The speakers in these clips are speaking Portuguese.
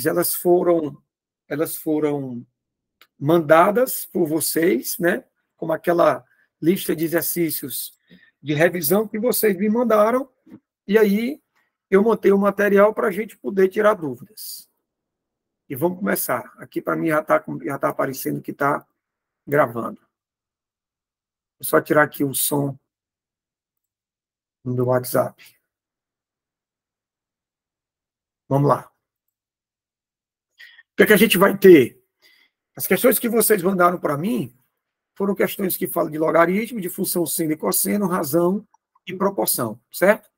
elas foram mandadas por vocês, né? Como aquela lista de exercícios de revisão que vocês me mandaram, e aí eu montei o material para a gente poder tirar dúvidas. E vamos começar. Aqui para mim já tá aparecendo que está gravando. Vou só tirar aqui o som do WhatsApp. Vamos lá. O que é que a gente vai ter? As questões que vocês mandaram para mim foram questões que falam de logaritmo, de função seno e cosseno, razão e proporção, certo?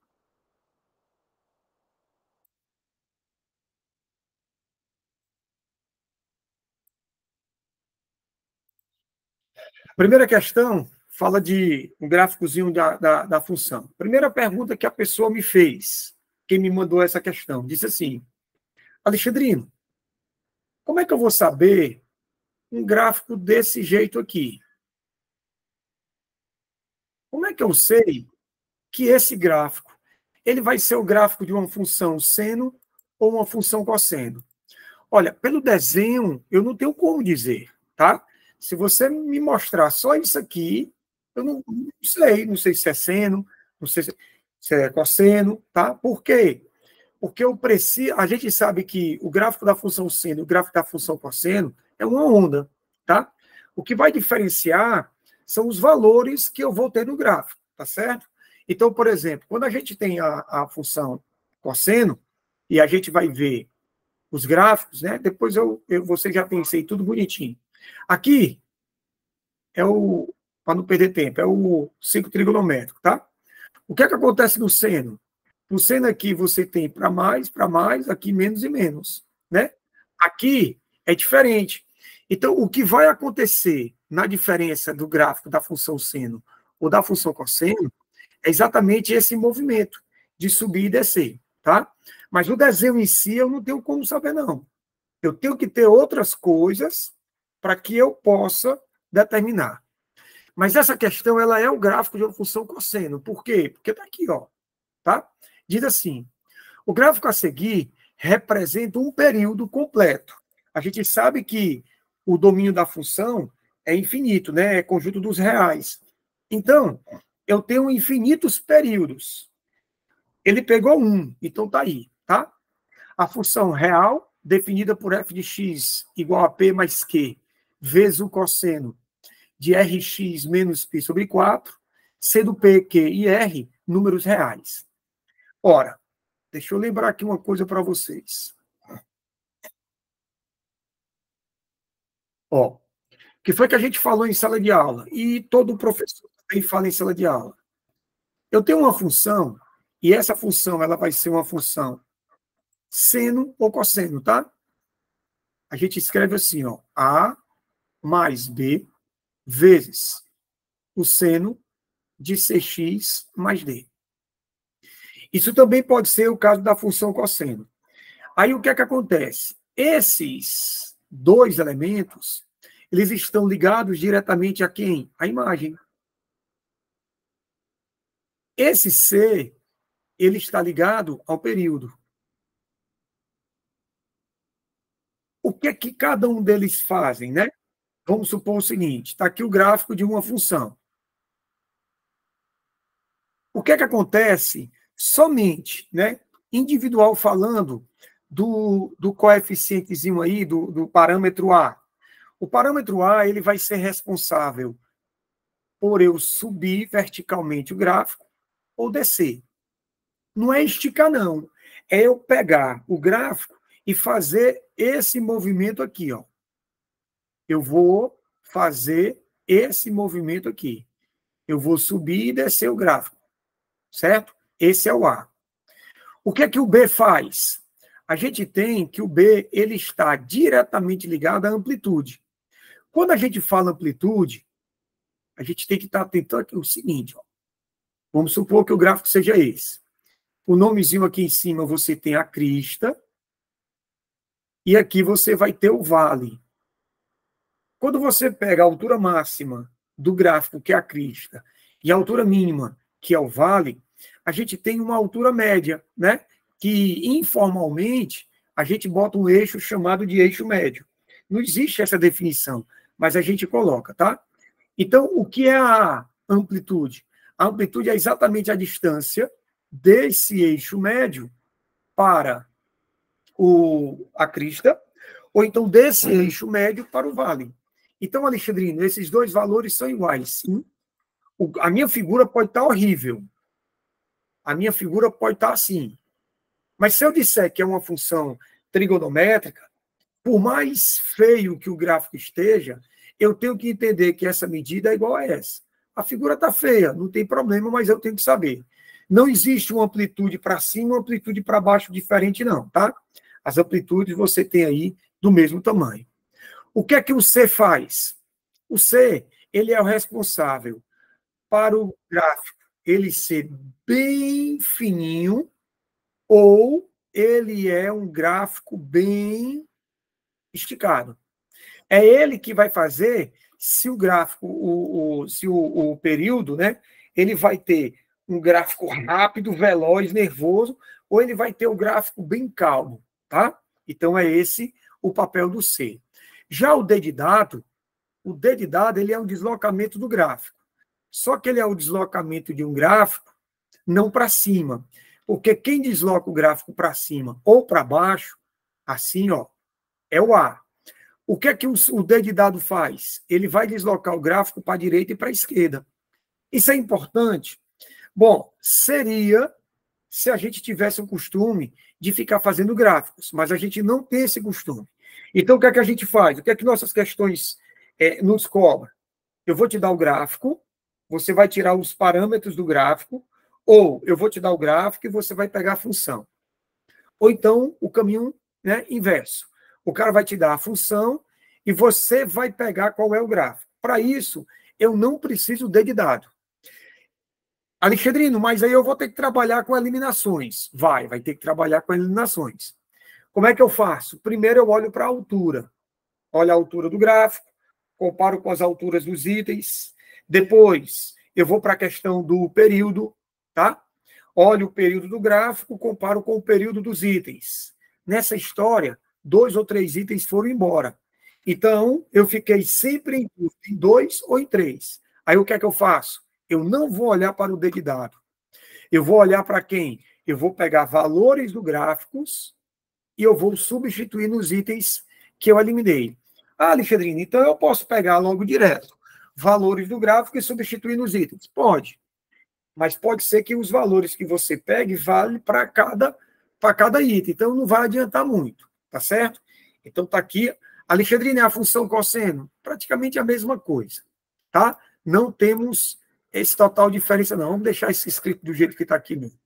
A primeira questão fala de um gráficozinho da função. Primeira pergunta que a pessoa me fez, quem me mandou essa questão, disse assim: Alexandrino, como é que eu vou saber um gráfico desse jeito aqui? Como é que eu sei que esse gráfico ele vai ser o gráfico de uma função seno ou uma função cosseno? Olha, pelo desenho, eu não tenho como dizer, tá? Se você me mostrar só isso aqui, eu não sei se é seno, não sei se é cosseno, tá? Por quê? Porque a gente sabe que o gráfico da função seno e o gráfico da função cosseno é uma onda, tá? O que vai diferenciar são os valores que eu vou ter no gráfico, tá certo? Então, por exemplo, quando a gente tem a função cosseno, e a gente vai ver os gráficos, né? Depois você já pensei tudo bonitinho. Aqui é para não perder tempo, é o ciclo trigonométrico, tá? O que é que acontece no seno? No seno aqui você tem para mais, aqui menos e menos, né? Aqui é diferente. Então, o que vai acontecer na diferença do gráfico da função seno ou da função cosseno é exatamente esse movimento de subir e descer, tá? Mas o desenho em si eu não tenho como saber, não. Eu tenho que ter outras coisas para que eu possa determinar. Mas essa questão, ela é o gráfico de uma função cosseno. Por quê? Porque está aqui, ó, tá? Diz assim, o gráfico a seguir representa um período completo. A gente sabe que o domínio da função é infinito, né? É conjunto dos reais. Então, eu tenho infinitos períodos. Ele pegou um, então está aí, tá? A função real, definida por f de x igual a p mais q, vezes o cosseno de rx menos π sobre 4, sendo p, q e r números reais. Ora, deixa eu lembrar aqui uma coisa para vocês. Ó, o que foi que a gente falou em sala de aula? E todo professor também fala em sala de aula. Eu tenho uma função, e essa função ela vai ser uma função seno ou cosseno, tá? A gente escreve assim, ó, A mais B vezes o seno de cx mais d. Isso também pode ser o caso da função cosseno. Aí o que é que acontece? Esses dois elementos, eles estão ligados diretamente a quem? A imagem. Esse C, ele está ligado ao período. O que é que cada um deles fazem, né? Vamos supor o seguinte, está aqui o gráfico de uma função. O que é que acontece somente, né, individual falando do coeficientezinho aí, do parâmetro A? O parâmetro A ele vai ser responsável por eu subir verticalmente o gráfico ou descer. Não é esticar, não. É eu pegar o gráfico e fazer esse movimento aqui, ó. Eu vou fazer esse movimento aqui. Eu vou subir e descer o gráfico, certo? Esse é o A. O que é que o B faz? A gente tem que o B ele está diretamente ligado à amplitude. Quando a gente fala amplitude, a gente tem que estar atento aqui o seguinte, ó. Vamos supor que o gráfico seja esse. O nomezinho aqui em cima você tem a crista e aqui você vai ter o vale. Quando você pega a altura máxima do gráfico, que é a crista, e a altura mínima, que é o vale, a gente tem uma altura média, né? Que informalmente a gente bota um eixo chamado de eixo médio. Não existe essa definição, mas a gente coloca, tá? Então, o que é a amplitude? A amplitude é exatamente a distância desse eixo médio para a crista, ou então desse eixo médio para o vale. Então, Alexandrino, esses dois valores são iguais, sim. A minha figura pode estar horrível. A minha figura pode estar assim. Mas se eu disser que é uma função trigonométrica, por mais feio que o gráfico esteja, eu tenho que entender que essa medida é igual a essa. A figura está feia, não tem problema, mas eu tenho que saber. Não existe uma amplitude para cima e uma amplitude para baixo diferente, não, tá? As amplitudes você tem aí do mesmo tamanho. O que é que o C faz? O C, ele é o responsável para o gráfico ele ser bem fininho ou ele é um gráfico bem esticado. É ele que vai fazer se o gráfico, se o período, né, ele vai ter um gráfico rápido, veloz, nervoso, ou ele vai ter o gráfico bem calmo, tá? Então é esse o papel do C. Já o D de dado ele é um deslocamento do gráfico. Só que ele é o deslocamento de um gráfico não para cima. Porque quem desloca o gráfico para cima ou para baixo, assim, ó, é o A. O que é que o D de dado faz? Ele vai deslocar o gráfico para a direita e para a esquerda. Isso é importante? Bom, seria se a gente tivesse o costume de ficar fazendo gráficos, mas a gente não tem esse costume. Então, o que é que a gente faz? O que é que nossas questões nos cobram? Eu vou te dar o gráfico, você vai tirar os parâmetros do gráfico, ou eu vou te dar o gráfico e você vai pegar a função. Ou então, o caminho, né, inverso. O cara vai te dar a função e você vai pegar qual é o gráfico. Para isso, eu não preciso de dado. Alexandrino, mas aí eu vou ter que trabalhar com eliminações. Vai ter que trabalhar com eliminações. Como é que eu faço? Primeiro eu olho para a altura. Olho a altura do gráfico, comparo com as alturas dos itens. Depois, eu vou para a questão do período, tá? Olho o período do gráfico, comparo com o período dos itens. Nessa história, 2 ou 3 itens foram embora. Então, eu fiquei sempre em 2 ou em 3. Aí, o que é que eu faço? Eu não vou olhar para o D de dado. Eu vou olhar para quem? Eu vou pegar valores do gráficos e eu vou substituir nos itens que eu eliminei. Ah, Alexandrino, então eu posso pegar logo direto valores do gráfico e substituir nos itens? Pode. Mas pode ser que os valores que você pegue valem para cada item. Então, não vai adiantar muito, tá certo? Então, está aqui. Alexandrino, é a função cosseno? Praticamente a mesma coisa, tá? Não temos esse total diferença, não. Vamos deixar isso escrito do jeito que está aqui mesmo.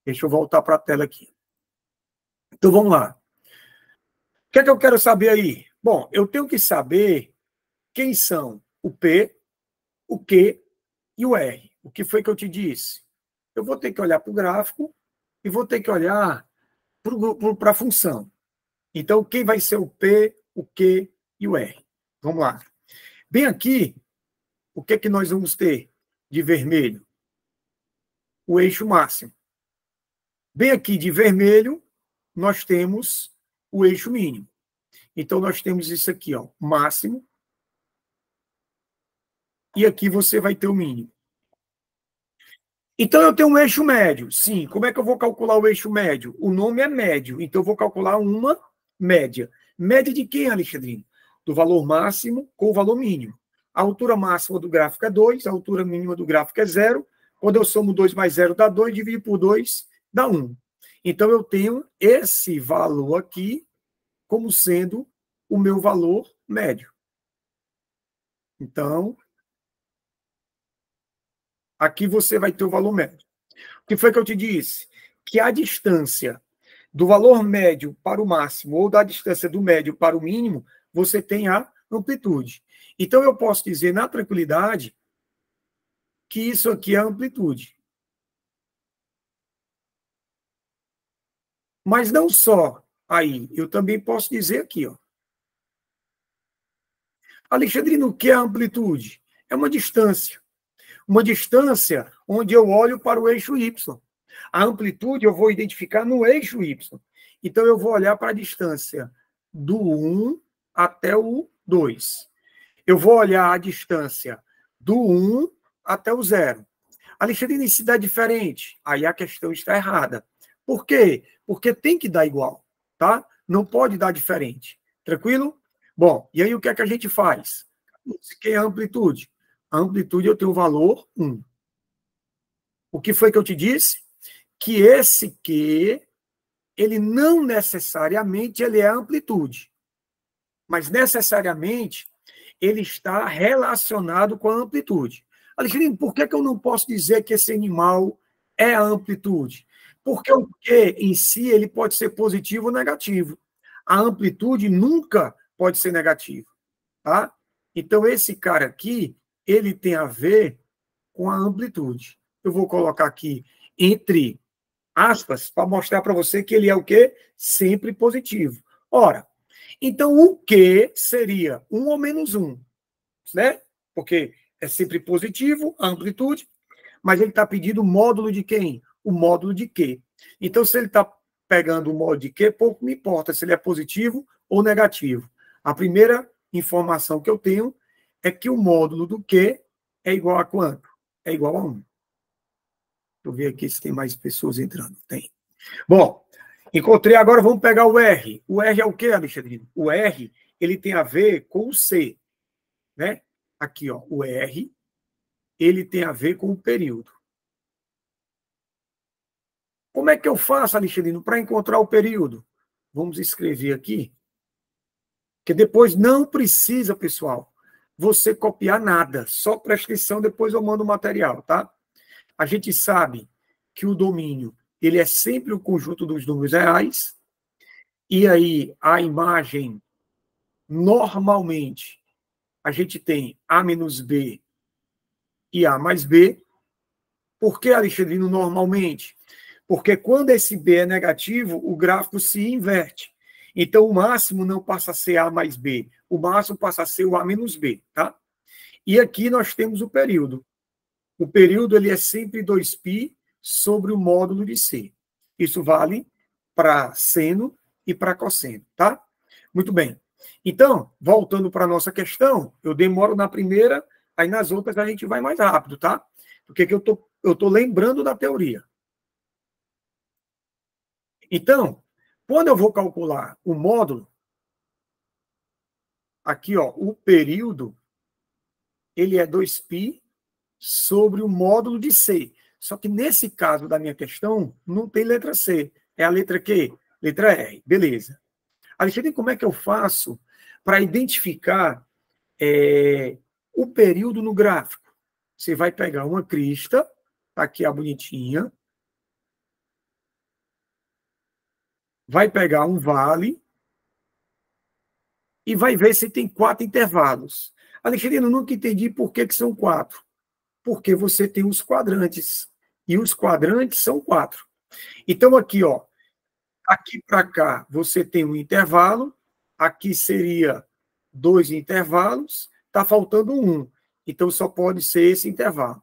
Deixa eu voltar para a tela aqui. Então, vamos lá. O que é que eu quero saber aí? Bom, eu tenho que saber quem são o P, o Q e o R. O que foi que eu te disse? Eu vou ter que olhar para o gráfico e vou ter que olhar para a função. Então, quem vai ser o P, o Q e o R? Vamos lá. Bem aqui, o que é que nós vamos ter de vermelho? O eixo máximo. Bem aqui de vermelho, nós temos o eixo mínimo. Então, nós temos isso aqui, ó, máximo. E aqui você vai ter o mínimo. Então, eu tenho um eixo médio. Sim, como é que eu vou calcular o eixo médio? O nome é médio, então eu vou calcular uma média. Média de quem, Alexandrino? Do valor máximo com o valor mínimo. A altura máxima do gráfico é 2, a altura mínima do gráfico é 0. Quando eu somo 2 mais 0 dá 2, divido por 2 dá 1. Então, eu tenho esse valor aqui como sendo o meu valor médio. Então, aqui você vai ter o valor médio. O que foi que eu te disse? Que a distância do valor médio para o máximo ou da distância do médio para o mínimo, você tem a amplitude. Então, eu posso dizer na tranquilidade que isso aqui é a amplitude. Mas não só aí, eu também posso dizer aqui, ó. Alexandrino, o que é a amplitude? É uma distância. Uma distância onde eu olho para o eixo Y. A amplitude eu vou identificar no eixo Y. Então, eu vou olhar para a distância do 1 até o 2. Eu vou olhar a distância do 1 até o 0. Alexandre, se dá diferente, aí a questão está errada. Por quê? Porque tem que dar igual, tá? Não pode dar diferente. Tranquilo? Bom, e aí o que é que a gente faz? O que é a amplitude? A amplitude eu tenho o valor 1. O que foi que eu te disse? Que esse Q, ele não necessariamente ele é amplitude, mas necessariamente ele está relacionado com a amplitude. Alexandre, por que eu não posso dizer que esse animal é a amplitude? Porque o Q em si ele pode ser positivo ou negativo. A amplitude nunca pode ser negativa, tá? Então, esse cara aqui, ele tem a ver com a amplitude. Eu vou colocar aqui entre aspas para mostrar para você que ele é o quê? Sempre positivo. Ora, então o Q seria 1 ou menos 1, né? Porque é sempre positivo, a amplitude, mas ele está pedindo o módulo de quem? O módulo de Q. Então, se ele está pegando o módulo de Q, pouco me importa se ele é positivo ou negativo. A primeira informação que eu tenho é que o módulo do Q é igual a quanto? É igual a 1. Deixa eu ver aqui se tem mais pessoas entrando. Tem. Bom, encontrei agora, vamos pegar o R. O R é o quê, Alexandre? O R, ele tem a ver com o C, né? Aqui, ó, o R, ele tem a ver com o período. Como é que eu faço, Alexandrino, para encontrar o período? Vamos escrever aqui, que depois não precisa, pessoal, você copiar nada, só presta atenção, depois eu mando o material, tá? A gente sabe que o domínio, ele é sempre o conjunto dos números reais, e aí a imagem, normalmente, a gente tem A menos B e A mais B. Por que, Alexandrino, normalmente? Porque quando esse B é negativo, o gráfico se inverte. Então, o máximo não passa a ser A mais B, o máximo passa a ser o A menos B, tá? E aqui nós temos o período. O período ele é sempre 2π sobre o módulo de C. Isso vale para seno e para cosseno, tá? Muito bem. Então, voltando para a nossa questão, eu demoro na primeira, aí nas outras a gente vai mais rápido, tá? Porque que eu tô lembrando da teoria. Então, quando eu vou calcular o módulo, aqui, ó, o período, ele é 2π sobre o módulo de C. Só que nesse caso da minha questão, não tem letra C. É a letra Q? Letra R. Beleza. Alexandre, como é que eu faço para identificar o período no gráfico? Você vai pegar uma crista, tá aqui a bonitinha, vai pegar um vale e vai ver se tem 4 intervalos. Alexandre, eu nunca entendi por que são 4. Porque você tem os quadrantes. E os quadrantes são 4. Então, aqui, ó, aqui para cá, você tem um intervalo, aqui seria 2 intervalos, está faltando 1. Então, só pode ser esse intervalo.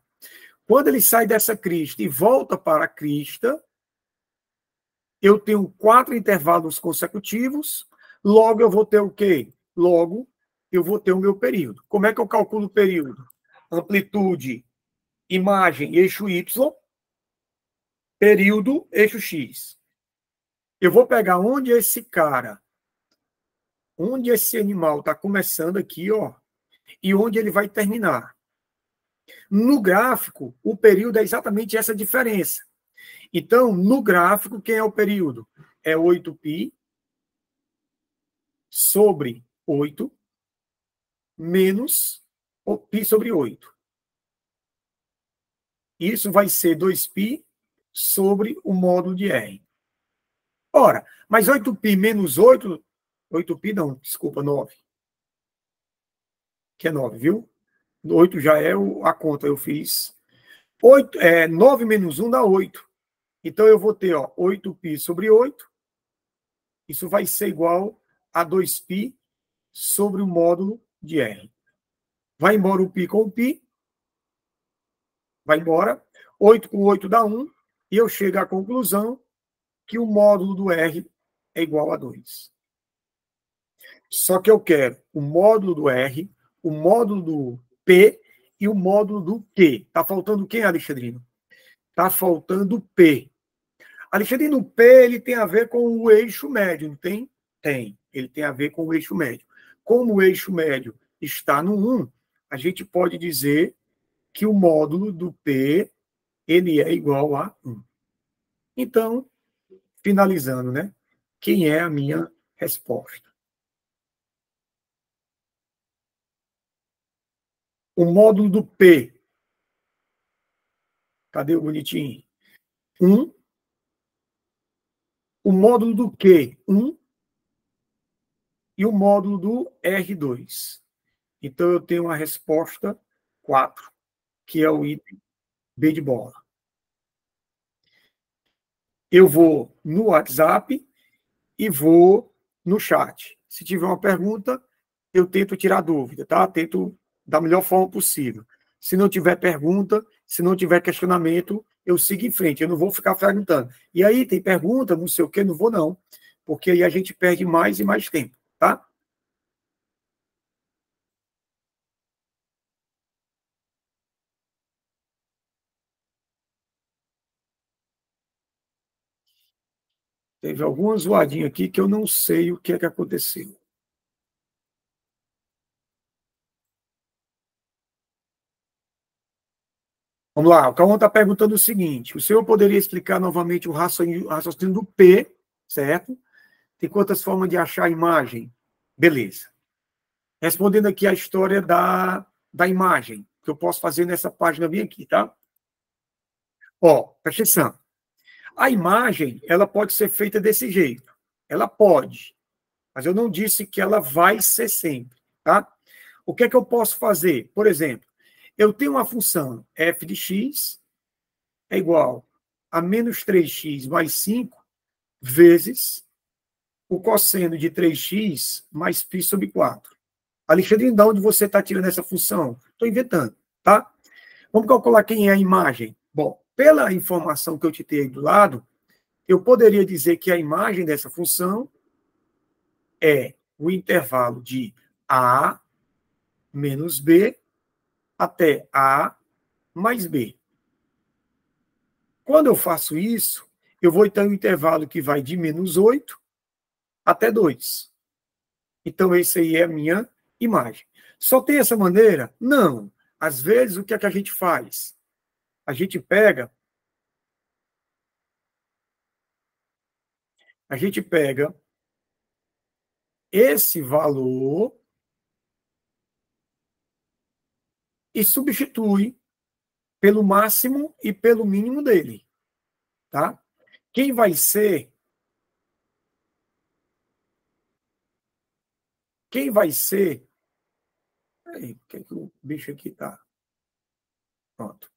Quando ele sai dessa crista e volta para a crista, eu tenho 4 intervalos consecutivos, logo eu vou ter o quê? Logo, eu vou ter o meu período. Como é que eu calculo o período? Amplitude, imagem, eixo Y, período, eixo X. Eu vou pegar onde esse animal está começando aqui, ó, e onde ele vai terminar. No gráfico, o período é exatamente essa diferença. Então, no gráfico, quem é o período? É 8π sobre 8 menos o π sobre 8. Isso vai ser 2π sobre o módulo de R. Ora, mas 8π menos 8... 8π não, desculpa, 9. Que é 9, viu? 8 já é a conta, eu fiz. 9 menos 1 dá 8. Então, eu vou ter, ó, 8π sobre 8. Isso vai ser igual a 2π sobre o módulo de R. Vai embora o π com o π. Vai embora. 8 com 8 dá 1. E eu chego à conclusão que o módulo do R é igual a 2. Só que eu quero o módulo do R, o módulo do P e o módulo do Q. Está faltando quem, Alexandrino? Está faltando P. Alexandrino, o P ele tem a ver com o eixo médio, não tem? Tem. Ele tem a ver com o eixo médio. Como o eixo médio está no 1, a gente pode dizer que o módulo do P ele é igual a 1. Então, finalizando, né? Quem é a minha resposta? O módulo do P, cadê o bonitinho? 1. O módulo do Q, 1. E o módulo do R2. Então, eu tenho a resposta 4, que é o item B de bola. Eu vou no WhatsApp e vou no chat. Se tiver uma pergunta, eu tento tirar dúvida, tá? Tento da melhor forma possível. Se não tiver pergunta, se não tiver questionamento, eu sigo em frente. Eu não vou ficar perguntando. E aí, tem pergunta, não sei o quê, não vou não. Porque aí a gente perde mais e mais tempo, tá? Teve alguma zoadinha aqui que eu não sei o que é que aconteceu. Vamos lá, o Cauã está perguntando o seguinte: o senhor poderia explicar novamente o raciocínio do P, certo? Tem quantas formas de achar a imagem? Beleza. Respondendo aqui a história da imagem, que eu posso fazer nessa página bem aqui, tá? Ó, presta atenção. A imagem, ela pode ser feita desse jeito. Ela pode, mas eu não disse que ela vai ser sempre, tá? O que é que eu posso fazer? Por exemplo, eu tenho uma função f de x é igual a menos 3x mais 5 vezes o cosseno de 3x mais π sobre 4. Alexandre, de onde você está tirando essa função? Estou inventando, tá? Vamos calcular quem é a imagem. Bom, pela informação que eu te tenho aí do lado, eu poderia dizer que a imagem dessa função é o intervalo de a menos b até a mais b. Quando eu faço isso, eu vou ter um intervalo que vai de menos 8 até 2. Então, essa aí é a minha imagem. Só tem essa maneira? Não. Às vezes, o que é que a gente faz? A gente pega esse valor e substitui pelo máximo e pelo mínimo dele, tá? Quem vai ser, quem vai ser, aí, por que o bicho aqui tá? Pronto.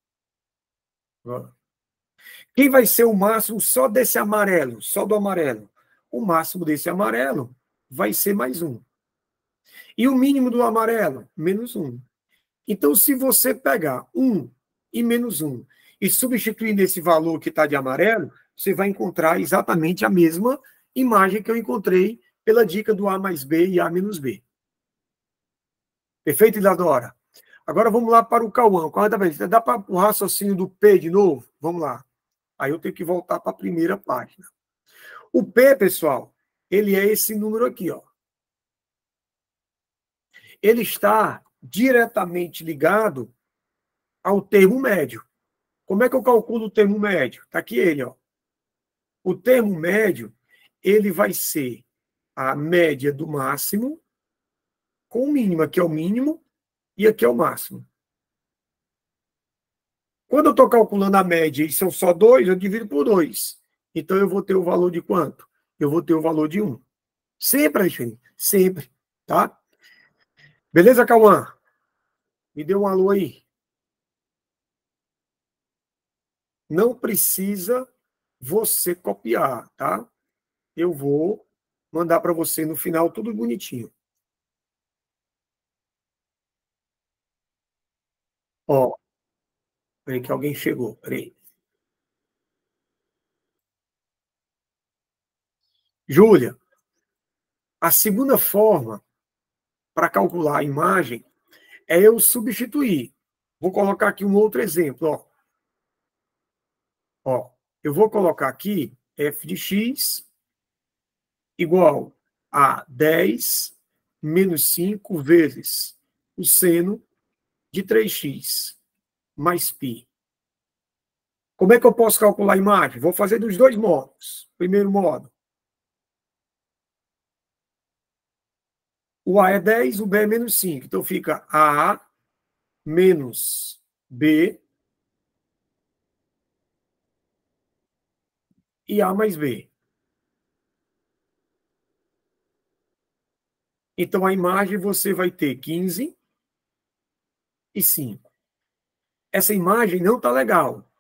Agora. Quem vai ser o máximo só desse amarelo, só do amarelo? O máximo desse amarelo vai ser mais um. E o mínimo do amarelo? Menos um. Então, se você pegar 1 e menos 1 e substituir nesse valor que está de amarelo, você vai encontrar exatamente a mesma imagem que eu encontrei pela dica do A mais B e A menos B. Perfeito, Isadora? Agora vamos lá para o Cauã. Corretamente. Dá para o raciocínio do P de novo? Vamos lá. Aí eu tenho que voltar para a primeira página. O P, pessoal, ele é esse número aqui, ó. Ele está diretamente ligado ao termo médio. Como é que eu calculo o termo médio? Está aqui ele, ó. O termo médio, ele vai ser a média do máximo com o mínimo. Aqui é o mínimo e aqui é o máximo. Quando eu estou calculando a média e são só 2, eu divido por 2. Então, eu vou ter o valor de quanto? Eu vou ter o valor de 1. Sempre, Alexandre. Sempre. Tá? Beleza, Cauã? Me dê um alô aí. Não precisa você copiar, tá? Eu vou mandar para você no final tudo bonitinho. Ó, peraí que alguém chegou. Peraí. Júlia, a segunda forma para calcular a imagem é eu substituir. Vou colocar aqui um outro exemplo. Eu vou colocar aqui f de x igual a 10 menos 5 vezes o seno de 3x mais π. Como é que eu posso calcular a imagem? Vou fazer dos dois modos. Primeiro modo. O A é 10, o B é menos 5. Então fica A menos B e A mais B. Então a imagem você vai ter 15 e 5. Essa imagem não está legal.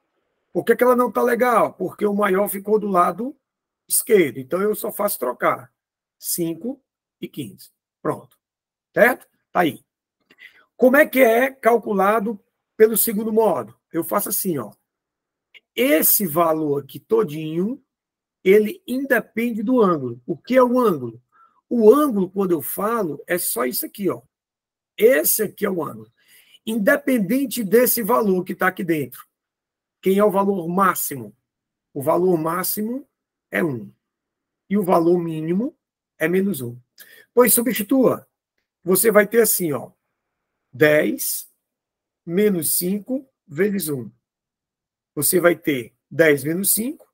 Por que ela não está legal? Porque o maior ficou do lado esquerdo. Então eu só faço trocar 5 e 15. Pronto. Certo? Está aí. Como é que é calculado pelo segundo modo? Eu faço assim, ó. Esse valor aqui todinho, ele independe do ângulo. O que é o ângulo? O ângulo, quando eu falo, é só isso aqui, ó. Esse aqui é o ângulo. Independente desse valor que está aqui dentro. Quem é o valor máximo? O valor máximo é 1. E o valor mínimo é menos 1. Pois substitua. Você vai ter assim, ó. 10 menos 5 vezes 1. Você vai ter 10 menos 5,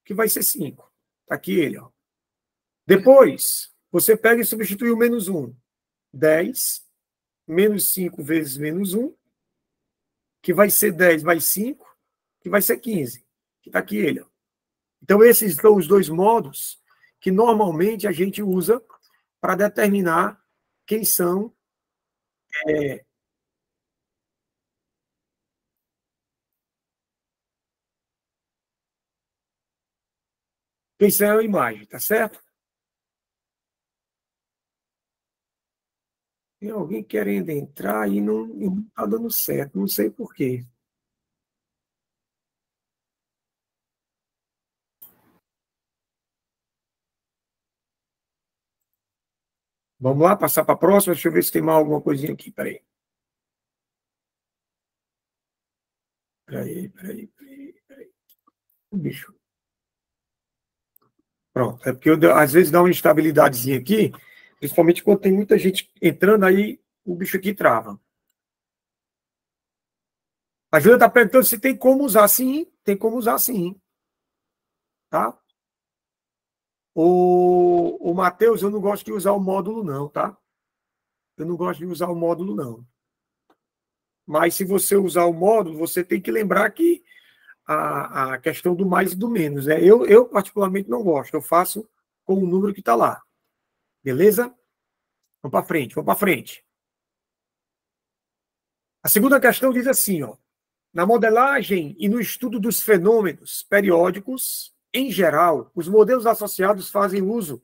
que vai ser 5. Está aqui ele, ó. Depois, você pega e substitui o menos 1. 10 menos 5 vezes menos 1, que vai ser 10 mais 5, que vai ser 15. Que está aqui ele, ó. Então, esses são os dois modos que normalmente a gente usa para determinar quem são a imagem, tá certo? Tem alguém querendo entrar e não está dando certo, não sei por quê. Vamos lá, passar para a próxima? Deixa eu ver se tem mais alguma coisinha aqui. Peraí. Peraí. Bicho. Pronto. É porque às vezes dá uma instabilidadezinha aqui, principalmente quando tem muita gente entrando, aí o bicho aqui trava. A Júlia está perguntando se tem como usar. Sim, tem como usar sim. Tá? O Matheus, eu não gosto de usar o módulo, não, tá? Eu não gosto de usar o módulo, não. Mas se você usar o módulo, você tem que lembrar que a questão do mais e do menos. Né? Eu, particularmente, não gosto. Eu faço com o número que está lá. Beleza? Vamos para frente, vamos para frente. A segunda questão diz assim, ó. Na modelagem e no estudo dos fenômenos periódicos, em geral, os modelos associados fazem uso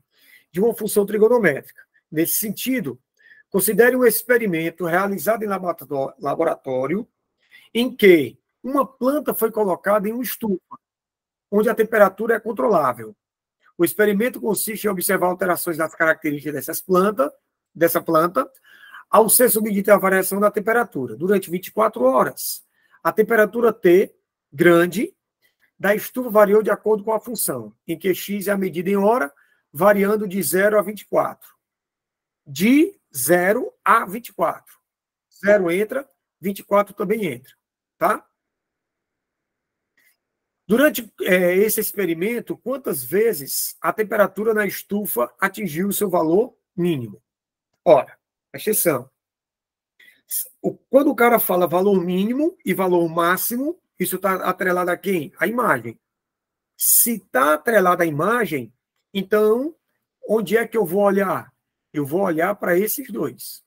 de uma função trigonométrica. Nesse sentido, considere um experimento realizado em laboratório em que uma planta foi colocada em uma estufa, onde a temperatura é controlável. O experimento consiste em observar alterações das características dessa planta, ao ser submetida à variação da temperatura. Durante 24 horas, a temperatura T, grande, da estufa variou de acordo com a função, em que x é a medida em hora, variando de 0 a 24. De 0 a 24. 0 entra, 24 também entra. Tá? Durante esse experimento, quantas vezes a temperatura na estufa atingiu o seu valor mínimo? Ora, presta atenção. Quando o cara fala valor mínimo e valor máximo, isso está atrelado a quem? A imagem. Se está atrelado à imagem, então, onde é que eu vou olhar? Eu vou olhar para esses dois.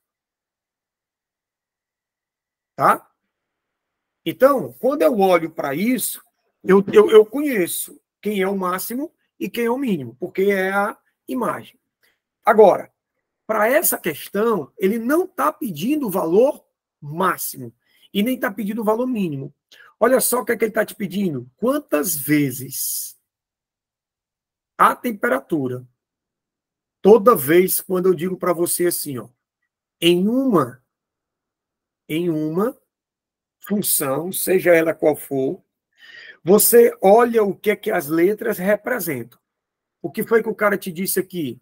Tá? Então, quando eu olho para isso, eu conheço quem é o máximo e quem é o mínimo, porque é a imagem. Agora, para essa questão, ele não está pedindo o valor máximo e nem está pedindo o valor mínimo. Olha só o que é que ele está te pedindo. Quantas vezes a temperatura. Toda vez quando eu digo para você assim, ó, em uma função, seja ela qual for, você olha o que é que as letras representam. O que foi que o cara te disse aqui?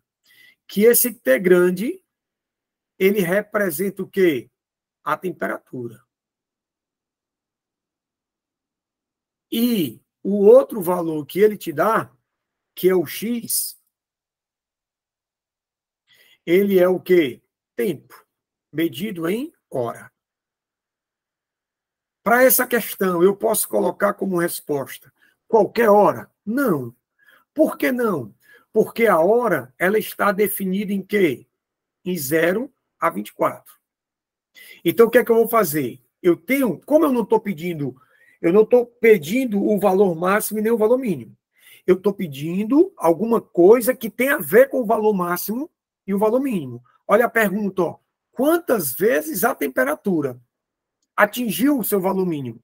Que esse T grande, ele representa o quê? A temperatura. E o outro valor que ele te dá, que é o X, ele é o quê? Tempo, medido em hora. Para essa questão, eu posso colocar como resposta qualquer hora? Não. Por que não? Porque a hora ela está definida em quê? Em 0 a 24. Então, o que é que eu vou fazer? Eu tenho, como eu não estou pedindo o valor máximo e nem o valor mínimo. Eu estou pedindo alguma coisa que tem a ver com o valor máximo e o valor mínimo. Olha a pergunta, ó. Quantas vezes a temperatura atingiu o seu valor mínimo?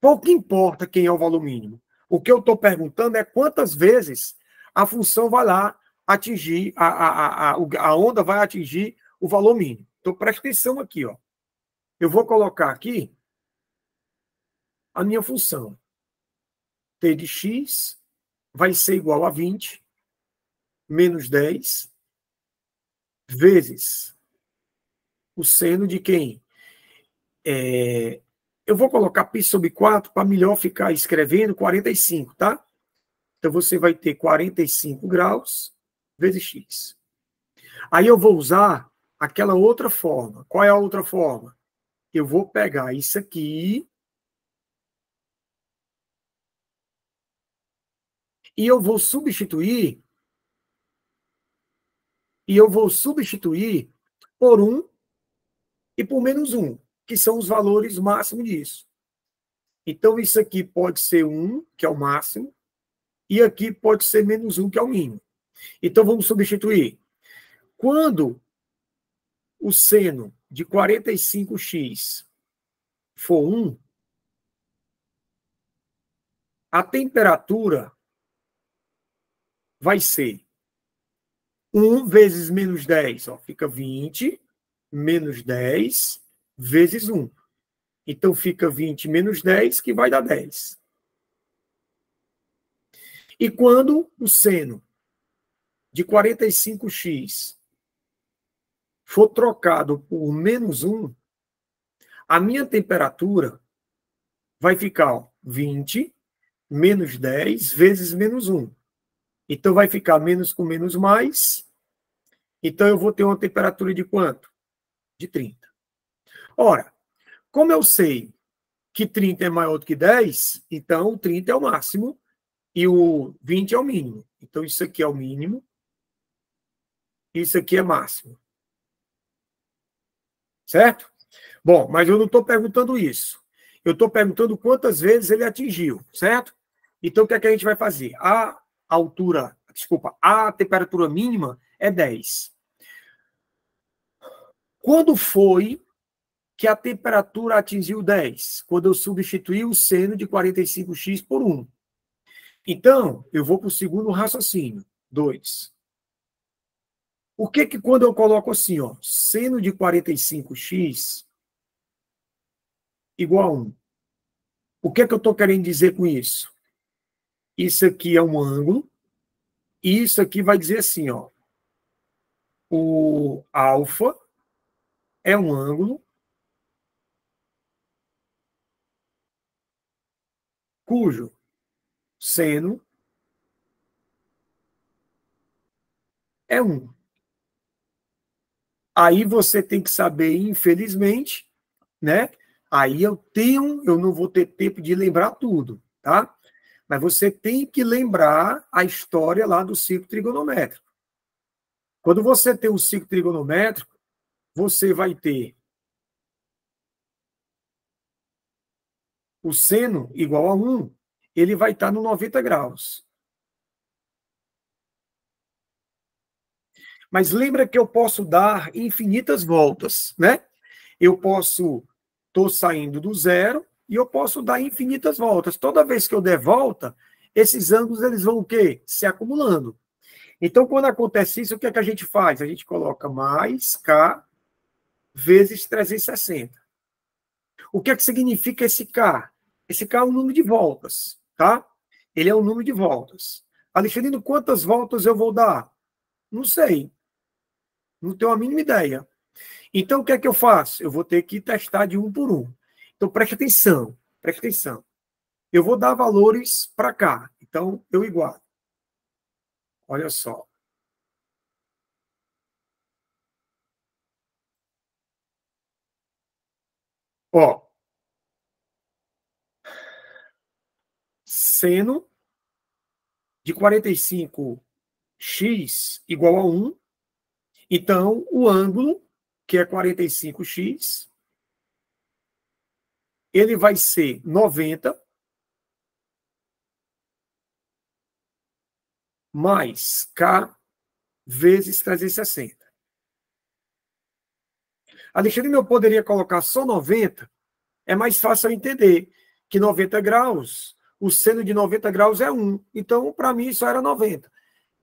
Pouco importa quem é o valor mínimo. O que eu estou perguntando é quantas vezes a função vai lá atingir, a onda vai atingir o valor mínimo. Então, presta atenção aqui, ó. Eu vou colocar aqui a minha função. T de x vai ser igual a 20 menos 10 vezes o seno de quem? Eu vou colocar π sobre 4 para melhor ficar escrevendo 45, tá? Então, você vai ter 45 graus vezes x. Aí eu vou usar aquela outra forma. Qual é a outra forma? Eu vou pegar isso aqui e eu vou substituir por 1 e por menos 1, que são os valores máximos disso. Então, isso aqui pode ser 1, que é o máximo, e aqui pode ser menos 1, que é o mínimo. Então, vamos substituir. Quando o seno de 45x for 1, a temperatura vai ser 1 vezes menos 10, ó, fica 20, menos 10 vezes 1. Então, fica 20 menos 10, que vai dar 10. E quando o seno de 45x for trocado por menos 1, a minha temperatura vai ficar, ó, 20 menos 10 vezes menos 1. Então, vai ficar menos com menos mais. Então, eu vou ter uma temperatura de quanto? De 30. Ora, como eu sei que 30 é maior do que 10, então o 30 é o máximo e o 20 é o mínimo. Então, isso aqui é o mínimo, isso aqui é máximo. Certo? Bom, mas eu não estou perguntando isso. Eu estou perguntando quantas vezes ele atingiu, certo? Então, o que é que a gente vai fazer? A temperatura mínima é 10. Quando foi que a temperatura atingiu 10? Quando eu substituí o seno de 45x por 1. Então, eu vou para o segundo raciocínio, 2. O que quando eu coloco assim, ó, seno de 45x igual a 1? O que eu estou querendo dizer com isso? Isso aqui é um ângulo, e isso aqui vai dizer assim, ó, o alfa é um ângulo cujo seno é 1. Aí você tem que saber, infelizmente, né? Aí eu não vou ter tempo de lembrar tudo, tá? Mas você tem que lembrar a história lá do círculo trigonométrico. Quando você tem um círculo trigonométrico, você vai ter o seno igual a 1, ele vai estar no 90 graus. Mas lembra que eu posso dar infinitas voltas, né? Estou saindo do zero e eu posso dar infinitas voltas. Toda vez que eu der volta, esses ângulos eles vão o quê? Se acumulando. Então, quando acontece isso, o que é que a gente faz? A gente coloca mais K vezes 360. O que é que significa esse K? Esse K é um número de voltas, tá? Ele é um número de voltas. Alexandrino, quantas voltas eu vou dar? Não sei. Não tenho a mínima ideia. Então, o que é que eu faço? Eu vou ter que testar de um por um. Então, preste atenção. Preste atenção. Eu vou dar valores para cá. Então, eu igualo. Olha só. Ó, seno de 45x igual a 1. Então, o ângulo, que é 45x, ele vai ser 90 mais K vezes 360. Alexandre, eu poderia colocar só 90? É mais fácil eu entender que 90 graus, o seno de 90 graus é 1. Então, para mim, isso era 90.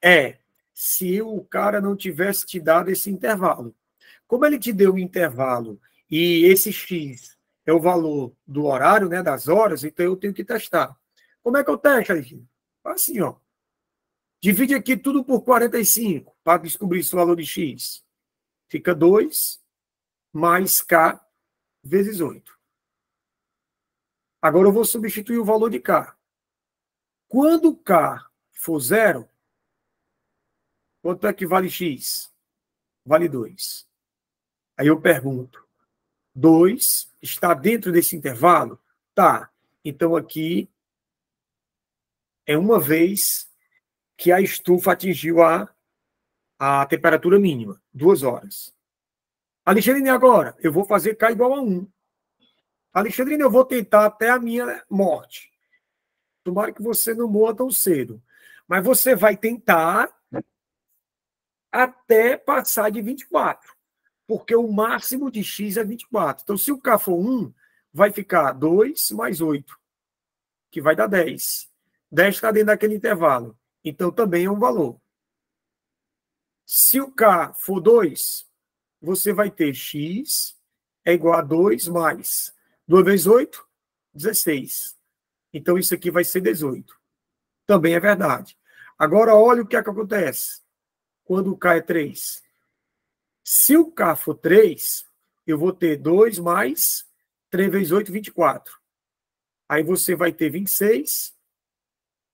É, se o cara não tivesse te dado esse intervalo. Como ele te deu o intervalo e esse X é o valor do horário, né, das horas, então eu tenho que testar. Como é que eu testo, Alexandre? Assim, ó. Divide aqui tudo por 45 para descobrir esse valor de X. Fica 2 mais K vezes 8. Agora eu vou substituir o valor de K. Quando K for zero, quanto é que vale X? Vale 2. Aí eu pergunto, 2 está dentro desse intervalo? Tá. Então aqui é uma vez que a estufa atingiu a temperatura mínima, 2 horas. Alexandrine, agora, eu vou fazer K igual a 1. Alexandrine, eu vou tentar até a minha morte. Tomara que você não morra tão cedo. Mas você vai tentar até passar de 24. Porque o máximo de X é 24. Então, se o K for 1, vai ficar 2 mais 8, que vai dar 10. 10 está dentro daquele intervalo. Então, também é um valor. Se o K for 2, você vai ter X é igual a 2 mais 2 vezes 8, 16. Então, isso aqui vai ser 18. Também é verdade. Agora, olha o que é que acontece quando o K é 3. Se o K for 3, eu vou ter 2 mais 3 vezes 8, 24. Aí você vai ter 26,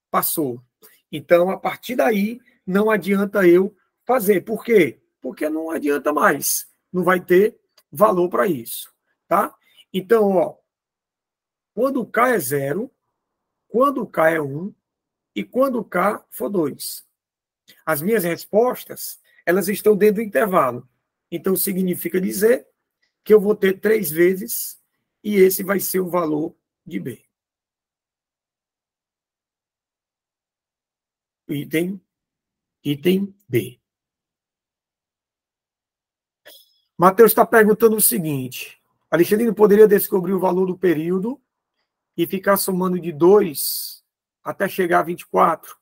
passou. Então, a partir daí, não adianta eu fazer. Por quê? Porque não adianta mais. Não vai ter valor para isso. Tá? Então, ó, quando o K é 0, quando o K é 1 e quando o K for 2. As minhas respostas, elas estão dentro do intervalo. Então, significa dizer que eu vou ter 3 vezes e esse vai ser o valor de B. Item B. Matheus está perguntando o seguinte: Alexandrino poderia descobrir o valor do período e ficar somando de 2 até chegar a 24?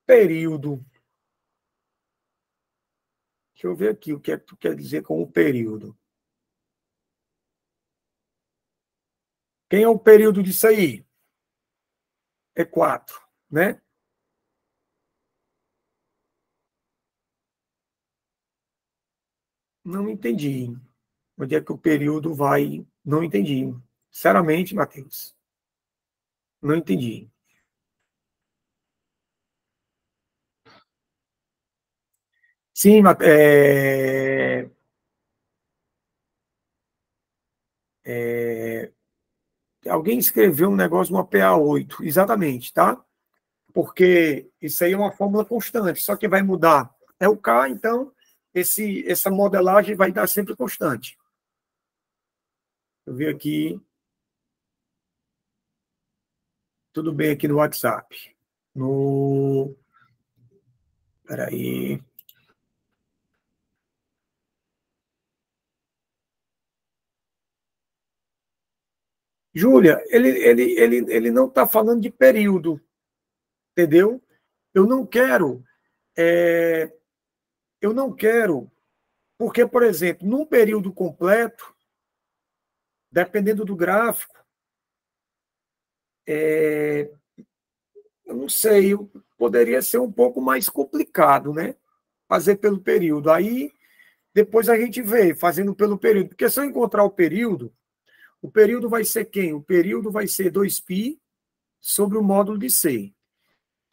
Período. Deixa eu ver aqui o que é que tu quer dizer com o período. Quem é o período disso aí? É 4, né? Não entendi. Onde é que o período vai? Não entendi. Sinceramente, Matheus, não entendi. Sim, alguém escreveu um negócio no PA8, exatamente, tá? Porque isso aí é uma fórmula constante, só que vai mudar é o K, então essa modelagem vai dar sempre constante. Eu vi aqui, tudo bem aqui no WhatsApp. No. Peraí. Júlia, ele não está falando de período, entendeu? Eu não quero, é, eu não quero, porque, por exemplo, num período completo, dependendo do gráfico, é, eu não sei, poderia ser um pouco mais complicado, né? Fazer pelo período. Aí, depois a gente vê, fazendo pelo período. Porque se eu encontrar o período vai ser quem? O período vai ser 2π sobre o módulo de C.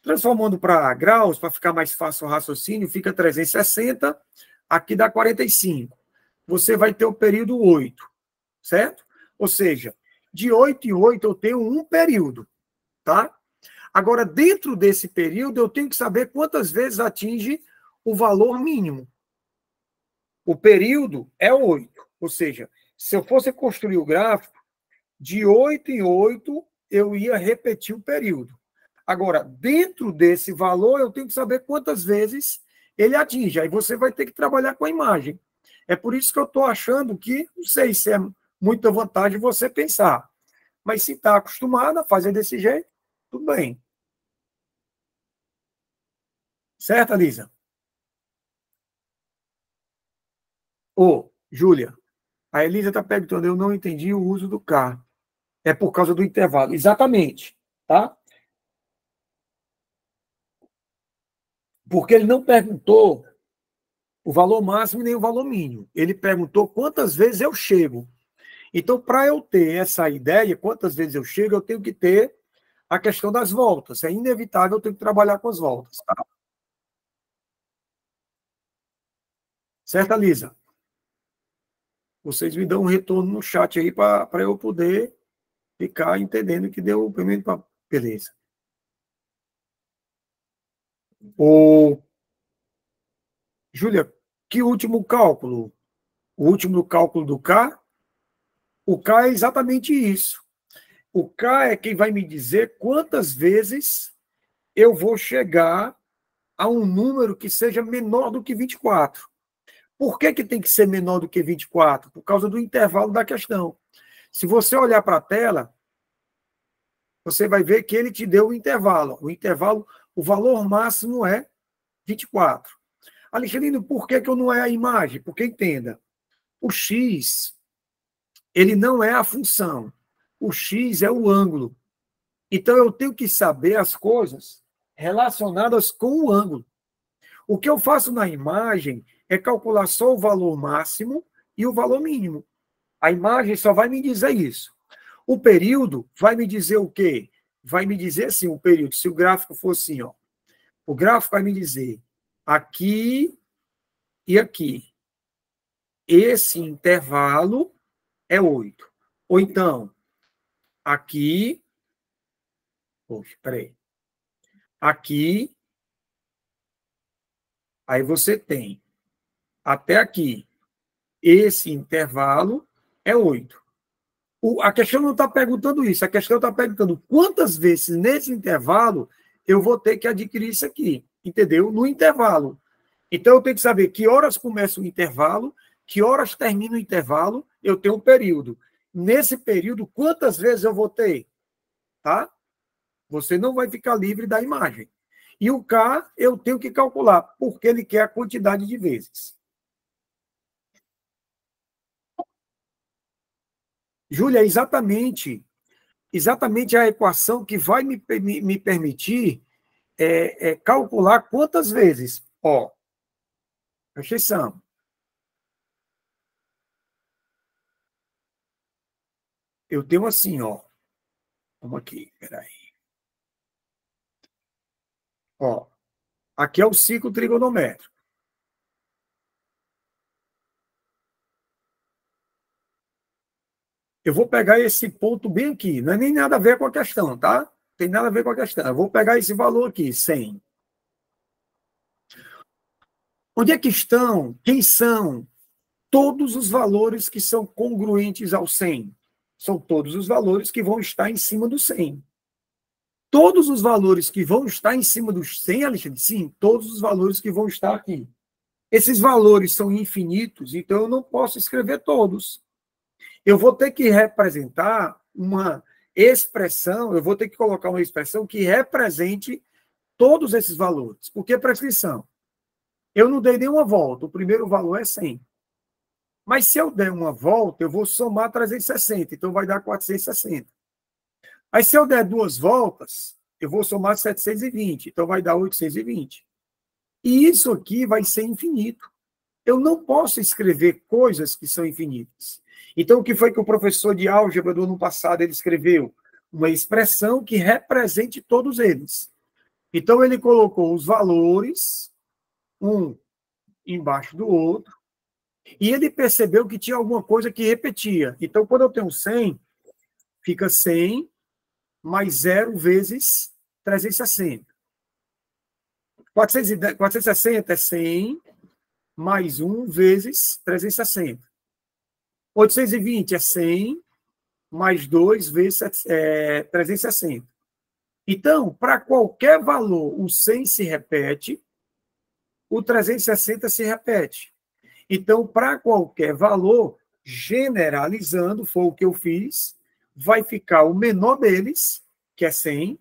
Transformando para graus, para ficar mais fácil o raciocínio, fica 360, aqui dá 45. Você vai ter o período 8, certo? Ou seja, de 8 em 8 eu tenho um período, tá? Agora, dentro desse período, eu tenho que saber quantas vezes atinge o valor mínimo. O período é 8, ou seja, se eu fosse construir o gráfico, de 8 em 8 eu ia repetir o período. Agora, dentro desse valor, eu tenho que saber quantas vezes ele atinge. Aí você vai ter que trabalhar com a imagem. É por isso que eu estou achando que, não sei se é muita vantagem você pensar, mas se está acostumado a fazer desse jeito, tudo bem. Certo, Alisa? Ô, Júlia, a Elisa está perguntando, eu não entendi o uso do K. É por causa do intervalo. Exatamente, tá? Porque ele não perguntou o valor máximo nem o valor mínimo. Ele perguntou quantas vezes eu chego. Então, para eu ter essa ideia, quantas vezes eu chego, eu tenho que ter a questão das voltas. É inevitável, eu tenho que trabalhar com as voltas. Tá? Certo, Lisa? Vocês me dão um retorno no chat aí para eu poder ficar entendendo que deu o primeiro. Beleza. Ô, Júlia, que último cálculo? O último cálculo do K? O K é exatamente isso. O K é quem vai me dizer quantas vezes eu vou chegar a um número que seja menor do que 24. Por que, que tem que ser menor do que 24? Por causa do intervalo da questão. Se você olhar para a tela, você vai ver que ele te deu o intervalo. O intervalo, o valor máximo é 24. Alexandrino, por que, que eu não é a imagem? Porque entenda, o x, ele não é a função. O x é o ângulo. Então, eu tenho que saber as coisas relacionadas com o ângulo. O que eu faço na imagem é calcular só o valor máximo e o valor mínimo. A imagem só vai me dizer isso. O período vai me dizer o quê? Vai me dizer assim, o período, se o gráfico for assim, ó, o gráfico vai me dizer aqui e aqui. Esse intervalo é 8. Ou então, aqui, poxa, peraí, aqui, aí você tem até aqui. Esse intervalo é 8. A questão não está perguntando isso, a questão está perguntando quantas vezes nesse intervalo eu vou ter que adquirir isso aqui, entendeu? No intervalo. Então eu tenho que saber que horas começa o intervalo, que horas termina o intervalo, eu tenho um período. Nesse período, quantas vezes eu vou ter? Tá? Você não vai ficar livre da imagem. E o K eu tenho que calcular, porque ele quer a quantidade de vezes. Júlia, exatamente a equação que vai me permitir calcular quantas vezes. Ó, presta atenção. Eu tenho assim, ó. Vamos aqui, peraí. Ó, aqui é o ciclo trigonométrico. Eu vou pegar esse ponto bem aqui. Não é nem nada a ver com a questão, tá? Tem nada a ver com a questão. Eu vou pegar esse valor aqui, 100. Onde é que estão? Quem são todos os valores que são congruentes ao 100? São todos os valores que vão estar em cima do 100. Todos os valores que vão estar em cima dos 100, Alexandre? Sim, todos os valores que vão estar aqui. Esses valores são infinitos, então eu não posso escrever todos. Eu vou ter que representar uma expressão, eu vou ter que colocar uma expressão que represente todos esses valores. Porque, presta atenção, eu não dei nenhuma volta, o primeiro valor é 100. Mas se eu der uma volta, eu vou somar 360, então vai dar 460. Aí se eu der duas voltas, eu vou somar 720, então vai dar 820. E isso aqui vai ser infinito. Eu não posso escrever coisas que são infinitas. Então, o que foi que o professor de álgebra do ano passado ele escreveu? Uma expressão que represente todos eles. Então, ele colocou os valores, um embaixo do outro, e ele percebeu que tinha alguma coisa que repetia. Então, quando eu tenho 100, fica 100 mais 0 vezes 360. 460 é 100 mais 1 vezes 360. 820 é 100 mais 2 vezes 360. Então, para qualquer valor, o 100 se repete, o 360 se repete. Então, para qualquer valor, generalizando, foi o que eu fiz, vai ficar o menor deles, que é 100,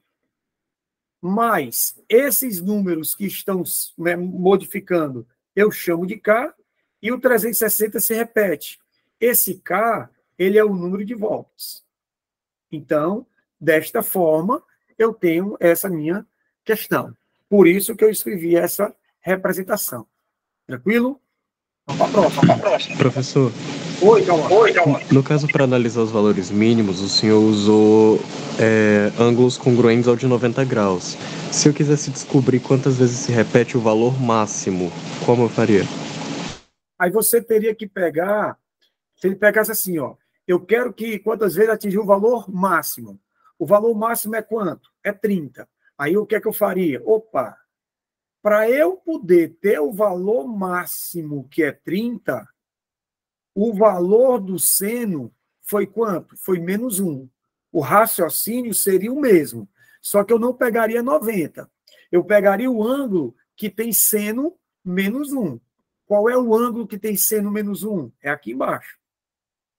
mais esses números que estão, né, modificando, eu chamo de K, e o 360 se repete. Esse K, ele é o número de voltas. Então, desta forma, eu tenho essa minha questão. Por isso que eu escrevi essa representação. Tranquilo? Vamos para a próxima. Professor. Oi, Cauã. No caso, para analisar os valores mínimos, o senhor usou ângulos congruentes ao de 90 graus. Se eu quisesse descobrir quantas vezes se repete o valor máximo, como eu faria? Aí você teria que pegar, se ele pegasse assim, ó, eu quero que quantas vezes atingir o valor máximo. O valor máximo é quanto? É 30. Aí o que é que eu faria? Opa, para eu poder ter o valor máximo, que é 30, o valor do seno foi quanto? Foi menos 1. O raciocínio seria o mesmo, só que eu não pegaria 90. Eu pegaria o ângulo que tem seno menos 1. Qual é o ângulo que tem seno menos 1? É aqui embaixo.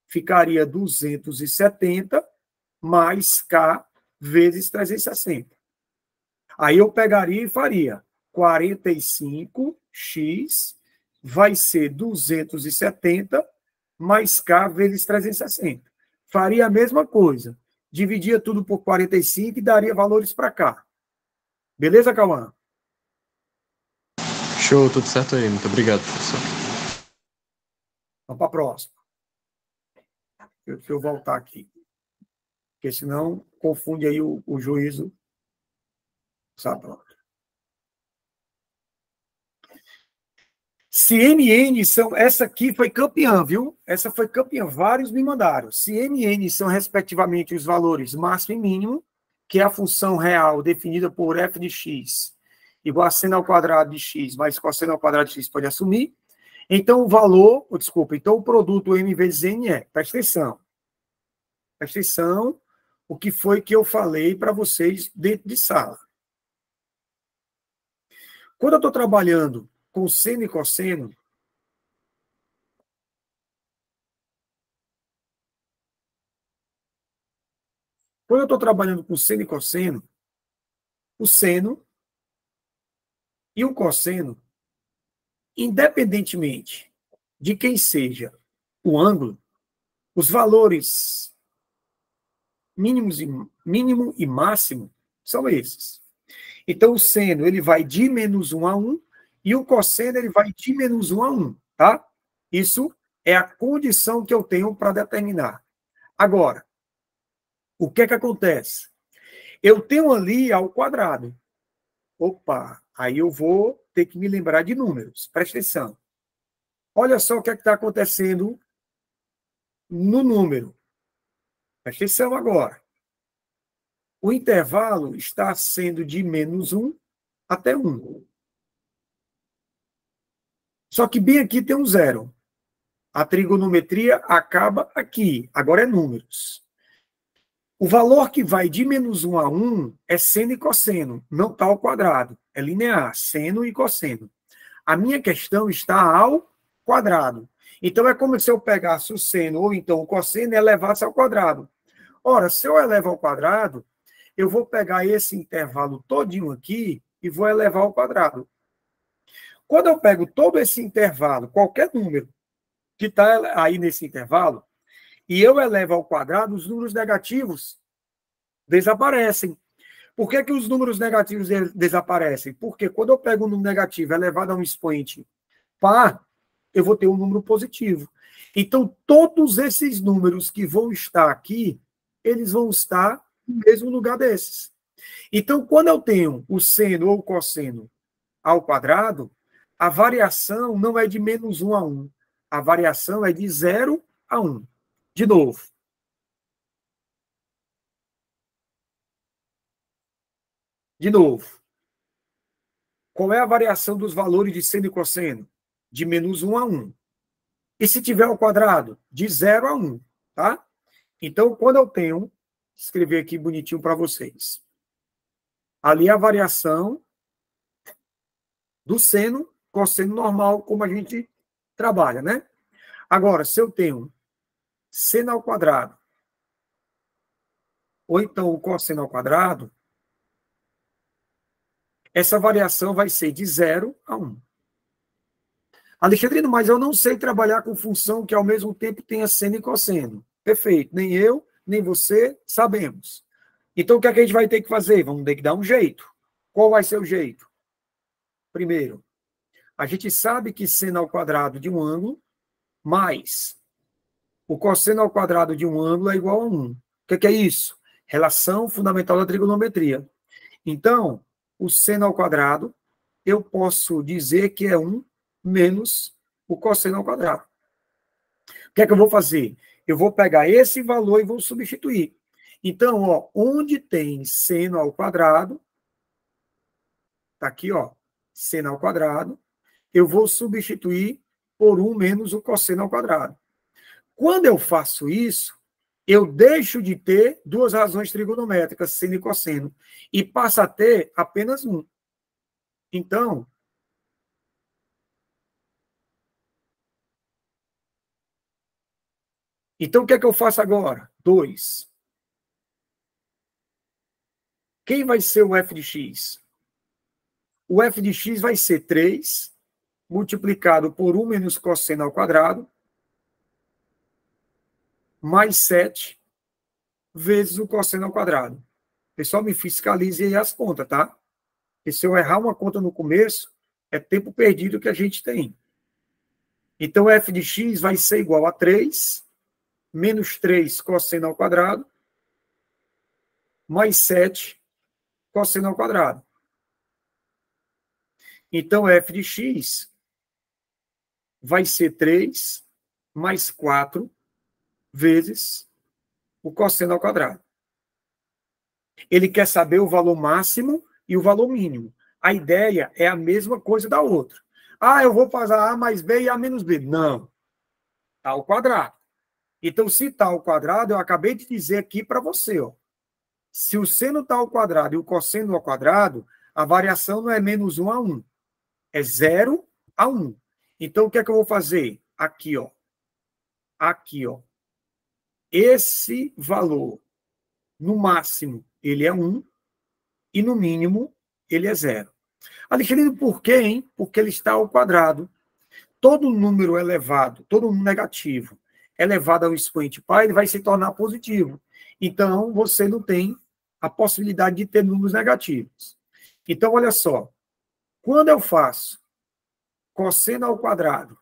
Ficaria 270 mais K vezes 360. Aí eu pegaria e faria 45x vai ser 270 mais K vezes 360. Faria a mesma coisa. Dividia tudo por 45 e daria valores para cá. Beleza, Cauã? Show, tudo certo aí. Muito obrigado, professor. Vamos para a próxima. Deixa eu voltar aqui. Porque senão confunde aí o juízo. Sabe? Se MN são... Essa aqui foi campeã, viu? Essa foi campeã. Vários me mandaram. Se MN são, respectivamente, os valores máximo e mínimo, que é a função real definida por f de x igual a seno ao quadrado de x mais cosseno ao quadrado de x pode assumir, então o valor... então o produto M vezes N é... Presta atenção. Presta atenção o que foi que eu falei para vocês dentro de sala. Quando eu estou trabalhando com seno e cosseno, quando eu estou trabalhando com seno e cosseno, o seno e o cosseno, independentemente de quem seja o ângulo, os valores mínimo e máximo são esses. Então, o seno ele vai de menos 1 a 1 e o cosseno ele vai de menos 1 a 1, tá? Isso é a condição que eu tenho para determinar. Agora, o que é que acontece? Eu tenho ali ao quadrado. Opa, aí eu vou ter que me lembrar de números. Presta atenção. Olha só o que é que está acontecendo no número. Presta atenção agora. O intervalo está sendo de menos 1 até 1. Só que bem aqui tem um zero. A trigonometria acaba aqui. Agora é números. O valor que vai de menos 1 a 1 é seno e cosseno, não está ao quadrado. É linear, seno e cosseno. A minha questão está ao quadrado. Então, é como se eu pegasse o seno ou então o cosseno e elevasse ao quadrado. Ora, se eu elevo ao quadrado, eu vou pegar esse intervalo todinho aqui e vou elevar ao quadrado. Quando eu pego todo esse intervalo, qualquer número que está aí nesse intervalo, e eu elevo ao quadrado, os números negativos desaparecem. Por que, que os números negativos desaparecem? Porque quando eu pego um número negativo elevado a um expoente par, eu vou ter um número positivo. Então, todos esses números que vão estar aqui, eles vão estar no mesmo lugar desses. Então, quando eu tenho o seno ou o cosseno ao quadrado, a variação não é de -1 a 1. A variação é de 0 a 1. De novo. De novo. Qual é a variação dos valores de seno e cosseno? De -1 a 1. E se tiver ao quadrado? De 0 a 1. Tá? Então, quando eu tenho, escrever aqui bonitinho para vocês. Ali a variação do seno, cosseno normal, como a gente trabalha, né? Agora, se eu tenho seno ao quadrado, ou então o cosseno ao quadrado, essa variação vai ser de 0 a 1. Alexandrino, mas eu não sei trabalhar com função que ao mesmo tempo tenha seno e cosseno. Perfeito. Nem eu, nem você sabemos. Então, o que é que a gente vai ter que fazer? Vamos ter que dar um jeito. Qual vai ser o jeito? Primeiro, a gente sabe que seno ao quadrado de um ângulo mais o cosseno ao quadrado de um ângulo é igual a 1. O que é isso? Relação fundamental da trigonometria. Então, o seno ao quadrado, eu posso dizer que é 1 menos o cosseno ao quadrado. O que é que eu vou fazer? Eu vou pegar esse valor e vou substituir. Então, ó, onde tem seno ao quadrado, tá aqui, ó, seno ao quadrado, eu vou substituir por 1 menos o cosseno ao quadrado. Quando eu faço isso, eu deixo de ter duas razões trigonométricas, seno e cosseno, e passo a ter apenas um. Então, o que é que eu faço agora? 2. Quem vai ser o f de x? O f de x vai ser 3 multiplicado por 1 menos cosseno ao quadrado, mais 7 vezes o cosseno ao quadrado. Pessoal, me fiscalize aí as contas, tá? Porque se eu errar uma conta no começo, é tempo perdido que a gente tem. Então, f de x vai ser igual a 3 menos 3 cosseno ao quadrado, mais 7 cosseno ao quadrado. Então, f de x vai ser 3 mais 4 vezes o cosseno ao quadrado. Ele quer saber o valor máximo e o valor mínimo. A ideia é a mesma coisa da outra. Ah, eu vou fazer A mais B e A menos B. Não. Está ao quadrado. Então, se está ao quadrado, eu acabei de dizer aqui para você, ó. Se o seno está ao quadrado e o cosseno ao quadrado, a variação não é -1 a 1. É 0 a 1. Então, o que é que eu vou fazer? Aqui, ó. Aqui, ó. Esse valor, no máximo, ele é 1 e no mínimo, ele é 0. Alexandre, por quê, hein? Porque ele está ao quadrado. Todo número elevado, todo número negativo, elevado ao expoente par, ele vai se tornar positivo. Então, você não tem a possibilidade de ter números negativos. Então, olha só. Quando eu faço cosseno ao quadrado,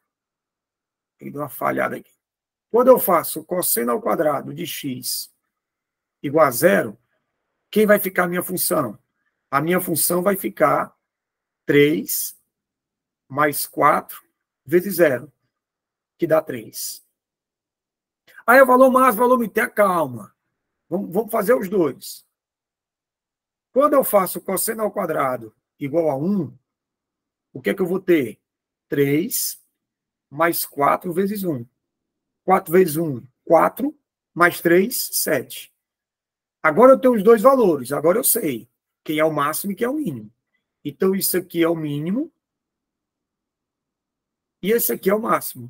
tem uma falhada aqui. Quando eu faço cosseno ao quadrado de x igual a 0, quem vai ficar a minha função? A minha função vai ficar 3 mais 4 vezes 0, que dá 3. Aí o valor máximo, o valor mínimo, tenha calma. Vamos fazer os dois. Quando eu faço cosseno ao quadrado igual a 1, o que é que eu vou ter? 3 mais 4 vezes 1. 4 vezes 1, 4, mais 3, 7. Agora eu tenho os dois valores. Agora eu sei quem é o máximo e quem é o mínimo. Então, isso aqui é o mínimo e esse aqui é o máximo.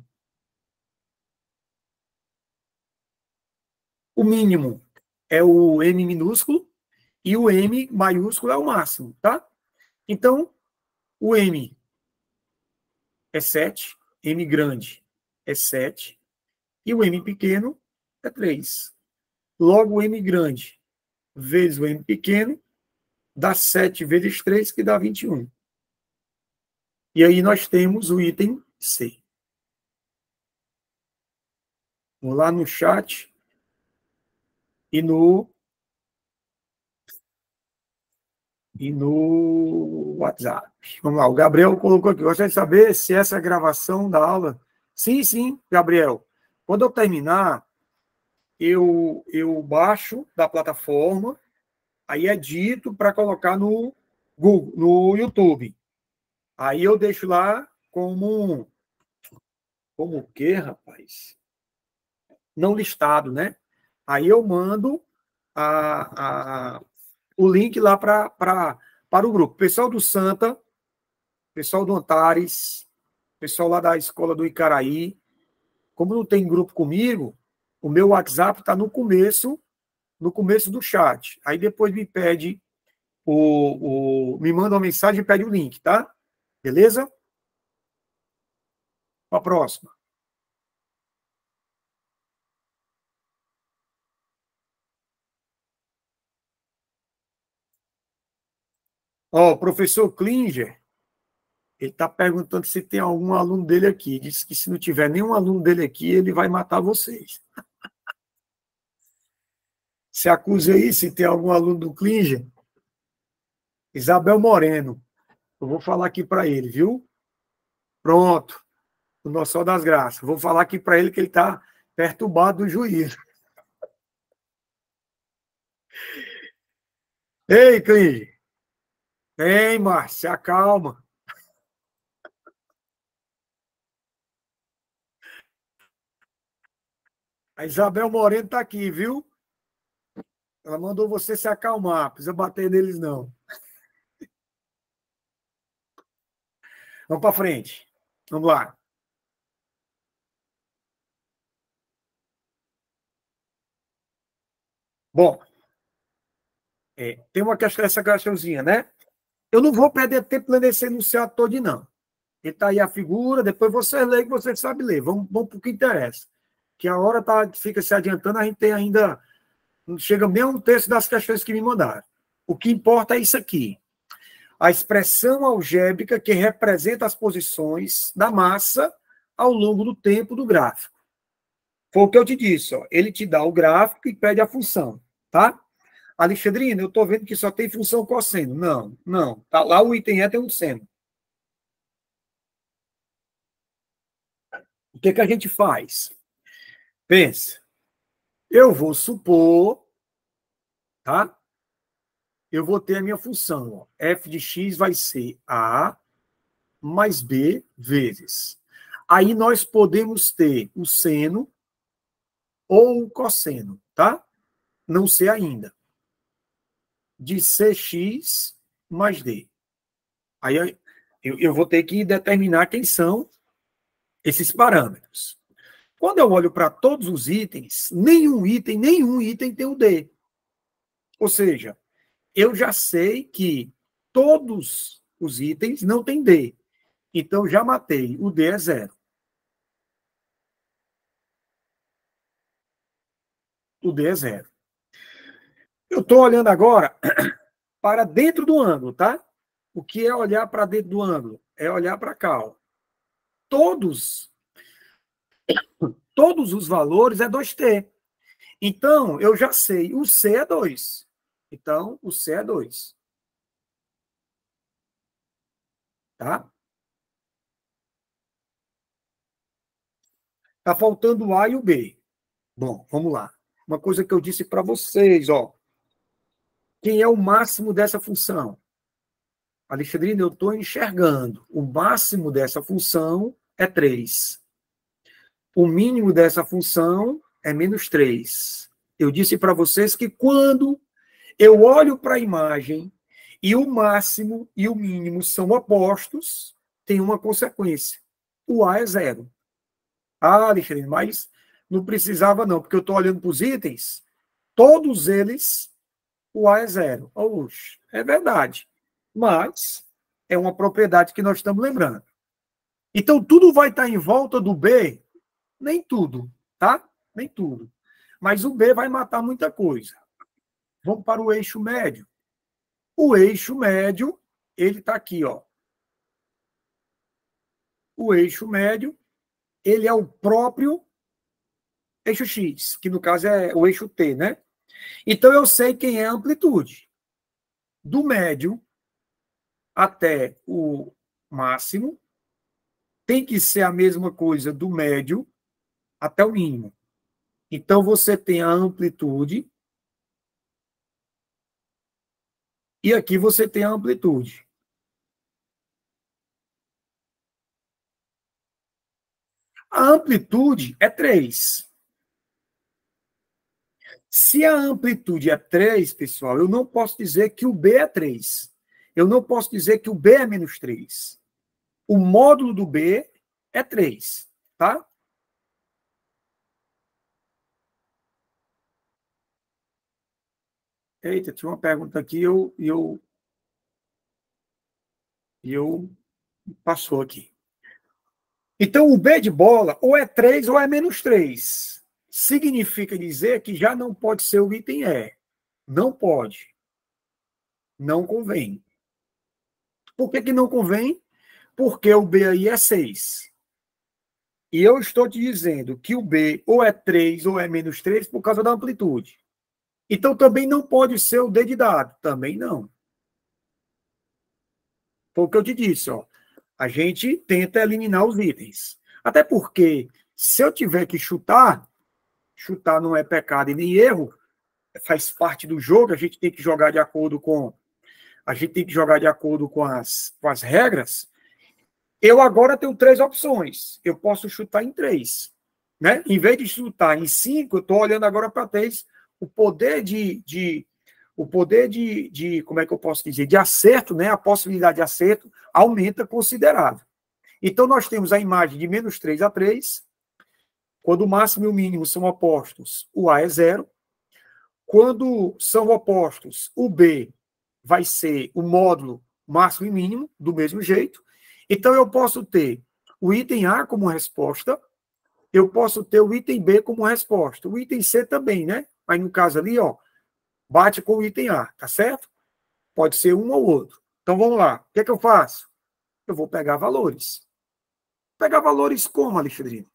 O mínimo é o M minúsculo e o M maiúsculo é o máximo, tá? Então, o M é 7, M grande é 7, e o M pequeno é 3. Logo, o M grande vezes o M pequeno dá 7 vezes 3, que dá 21. E aí nós temos o item C. Vamos lá no chat e no WhatsApp. Vamos lá, o Gabriel colocou aqui. Gostaria de saber se essa gravação da aula. Sim, sim, Gabriel. Quando eu terminar, eu baixo da plataforma, aí edito para colocar no Google, no YouTube. Aí eu deixo lá como o quê, rapaz? Não listado, né? Aí eu mando o link lá para o grupo. Pessoal do Santa, pessoal do Antares, pessoal lá da escola do Icaraí. Como não tem grupo comigo, o meu WhatsApp está no começo do chat. Aí depois me pede me manda uma mensagem e pede o link, tá? Beleza? Para a próxima. Ó, o professor Klinger, ele está perguntando se tem algum aluno dele aqui. Diz que se não tiver nenhum aluno dele aqui, ele vai matar vocês. Se acusa aí se tem algum aluno do Klinger. Isabel Moreno. Eu vou falar aqui para ele, viu? Pronto. O nosso Sol das Graças. Vou falar aqui para ele que ele está perturbado do juízo. Ei, Klinger. Ei, Márcio, se acalma. A Isabel Moreno está aqui, viu? Ela mandou você se acalmar. Precisa bater neles, não. Vamos para frente. Vamos lá. Bom, tem essa questãozinha, né? Eu não vou perder tempo lendo esse enunciado todo, não. Está aí a figura, depois você lê que você sabe ler. Vamos para o que interessa. Que a hora fica se adiantando, a gente tem ainda. Não chega nem a um terço das questões que me mandaram. O que importa é isso aqui. A expressão algébrica que representa as posições da massa ao longo do tempo do gráfico. Foi o que eu te disse. Ó. Ele te dá o gráfico e pede a função. Tá? Alexandrina, eu estou vendo que só tem função cosseno. Não. Tá lá o item E tem um seno. O que a gente faz? Pensa. Eu vou supor, tá? Eu vou ter a minha função. Ó. F de x vai ser A mais B vezes. Aí nós podemos ter o seno ou o cosseno, tá? Não sei ainda. De Cx mais D. Aí eu vou ter que determinar quem são esses parâmetros. Quando eu olho para todos os itens, nenhum item tem o D. Ou seja, eu já sei que todos os itens não têm D. Então, já matei. O D é 0. O D é 0. Eu estou olhando agora para dentro do ângulo, tá? O que é olhar para dentro do ângulo? É olhar para cá. Ó. Todos os valores é 2t. Então, eu já sei. O C é 2. Então, o C é 2. Tá? Tá faltando o A e o B. Bom, vamos lá. Uma coisa que eu disse para vocês, ó. Quem é o máximo dessa função? Alexandrina, eu estou enxergando. O máximo dessa função é 3. O mínimo dessa função é menos 3. Eu disse para vocês que quando eu olho para a imagem e o máximo e o mínimo são opostos, tem uma consequência. O A é 0. Ah, Alexandre, mas não precisava não, porque eu estou olhando para os itens, todos eles, o A é 0. Oxe, é verdade. Mas é uma propriedade que nós estamos lembrando. Então, tudo vai estar em volta do B? Nem tudo, tá? Nem tudo. Mas o B vai matar muita coisa. Vamos para o eixo médio. O eixo médio, ele está aqui, ó. O eixo médio, ele é o próprio eixo X, que no caso é o eixo T, né? Então, eu sei quem é a amplitude. Do médio até o máximo, tem que ser a mesma coisa do médio até o mínimo. Então, você tem a amplitude e aqui você tem a amplitude. A amplitude é 3. Se a amplitude é 3, pessoal, eu não posso dizer que o B é 3. Eu não posso dizer que o B é menos 3. O módulo do B é 3, tá? Eita, tinha uma pergunta aqui e eu passou aqui. Então, o B de bola ou é 3 ou é menos 3. Significa dizer que já não pode ser o item E. Não pode. Não convém. Por que não convém? Porque o B aí é 6. E eu estou te dizendo que o B ou é 3 ou é menos 3 por causa da amplitude. Então, também não pode ser o D de dado. Também não. Foi o que eu te disse, ó. A gente tenta eliminar os itens. Até porque, se eu tiver que chutar não é pecado e nem erro, faz parte do jogo, a gente tem que jogar de acordo com as regras. Eu agora tenho 3 opções. Eu posso chutar em 3. Né? Em vez de chutar em 5, eu estou olhando agora para 3. O poder de, como é que eu posso dizer, de acerto, né? A possibilidade de acerto aumenta considerável. Então, nós temos a imagem de menos 3 a 3. Quando o máximo e o mínimo são opostos, o A é 0. Quando são opostos, o B vai ser o módulo máximo e mínimo, do mesmo jeito. Então, eu posso ter o item A como resposta, eu posso ter o item B como resposta. O item C também, né? Mas no caso ali, ó, bate com o item A, tá certo? Pode ser um ou outro. Então, vamos lá. O que é que eu faço? Eu vou pegar valores. Pegar valores como, Alexandrino?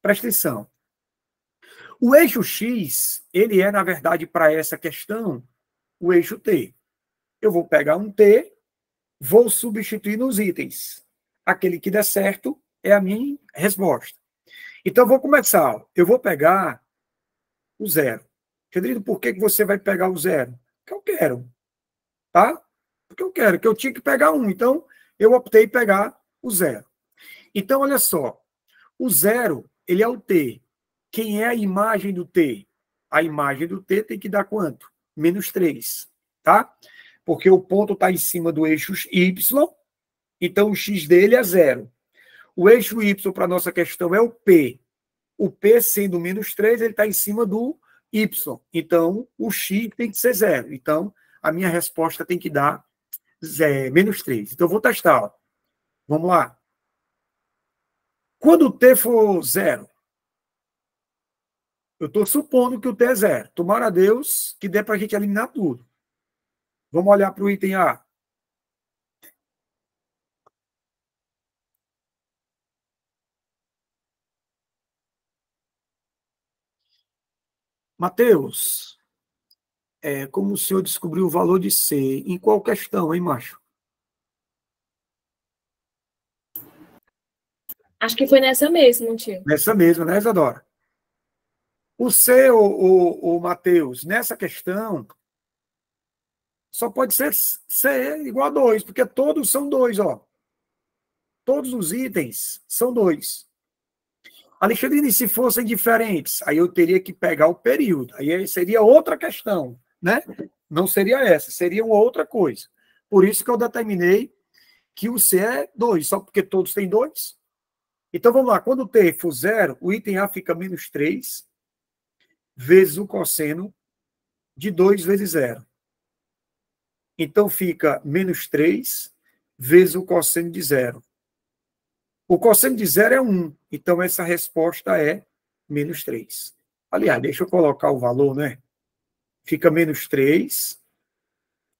Presta atenção. O eixo X, ele é, na verdade, para essa questão, o eixo T. Eu vou pegar um T, vou substituir nos itens. Aquele que der certo é a minha resposta. Então, eu vou começar. Eu vou pegar o 0. Pedrito, por que você vai pegar o 0? Porque eu quero. Tá? Porque eu quero, que eu tinha que pegar um. Então, eu optei por pegar o 0. Então, olha só. O 0, ele é o T. Quem é a imagem do T? A imagem do T tem que dar quanto? Menos 3. Tá? Porque o ponto está em cima do eixo Y, então o X dele é 0. O eixo Y para a nossa questão é o P. O P sendo menos 3, ele está em cima do Y. Então, o X tem que ser 0. Então, a minha resposta tem que dar menos 3. Então, eu vou testar. Ó. Vamos lá. Quando o T for 0, eu estou supondo que o T é 0. Tomara a Deus que dê para a gente eliminar tudo. Vamos olhar para o item A. Mateus, como o senhor descobriu o valor de C? Em qual questão, hein, macho? Acho que foi nessa mesmo, tio. Nessa mesma, né, Isadora? O C, o Mateus, nessa questão, só pode ser C igual a 2, porque todos são 2, ó. Todos os itens são 2. Alexandre, se fossem diferentes, aí eu teria que pegar o período. Aí seria outra questão, né? Não seria essa, seria uma outra coisa. Por isso que eu determinei que o C é 2, só porque todos têm 2. Então, vamos lá. Quando o T for 0, o item A fica menos 3 vezes o cosseno de 2 vezes 0. Então, fica menos 3 vezes o cosseno de zero. O cosseno de zero é 1, então essa resposta é menos 3. Aliás, deixa eu colocar o valor, né? Fica menos 3.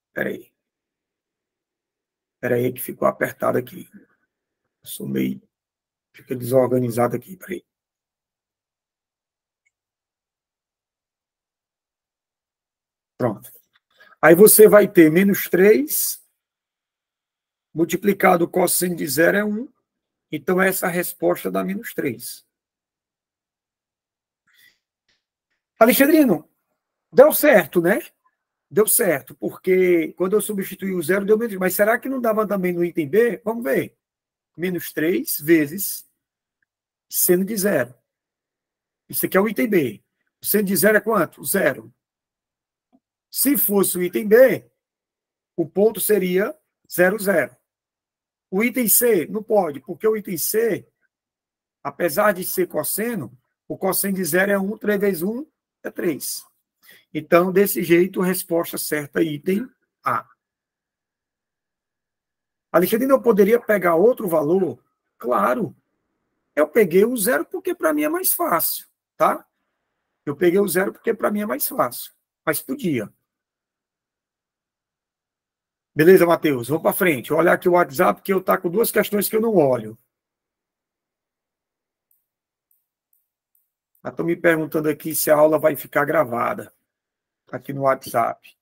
Espera aí que ficou apertado aqui. Sou meio... Fica desorganizado aqui, peraí. Pronto. Aí você vai ter menos 3, multiplicado o cosseno de zero é 1, então essa resposta dá menos 3. Alexandrino, deu certo, né? Deu certo, porque quando eu substituí o zero, deu menos 3. Mas será que não dava também no item B? Vamos ver. Menos 3 vezes seno de zero. Isso aqui é o item B. O seno de zero é quanto? Zero. Se fosse o item B, o ponto seria 0, 0. O item C não pode, porque o item C, apesar de ser cosseno, o cosseno de zero é 1, 3 vezes 1 é 3. Então, desse jeito, resposta certa, item A. Alexandre, eu poderia pegar outro valor? Claro. Eu peguei o zero porque para mim é mais fácil, tá? Eu peguei o zero porque para mim é mais fácil. Mas podia. Beleza, Matheus? Vamos para frente. Vou olhar aqui o WhatsApp, porque eu estou com duas questões que eu não olho. Estão me perguntando aqui se a aula vai ficar gravada aqui no WhatsApp.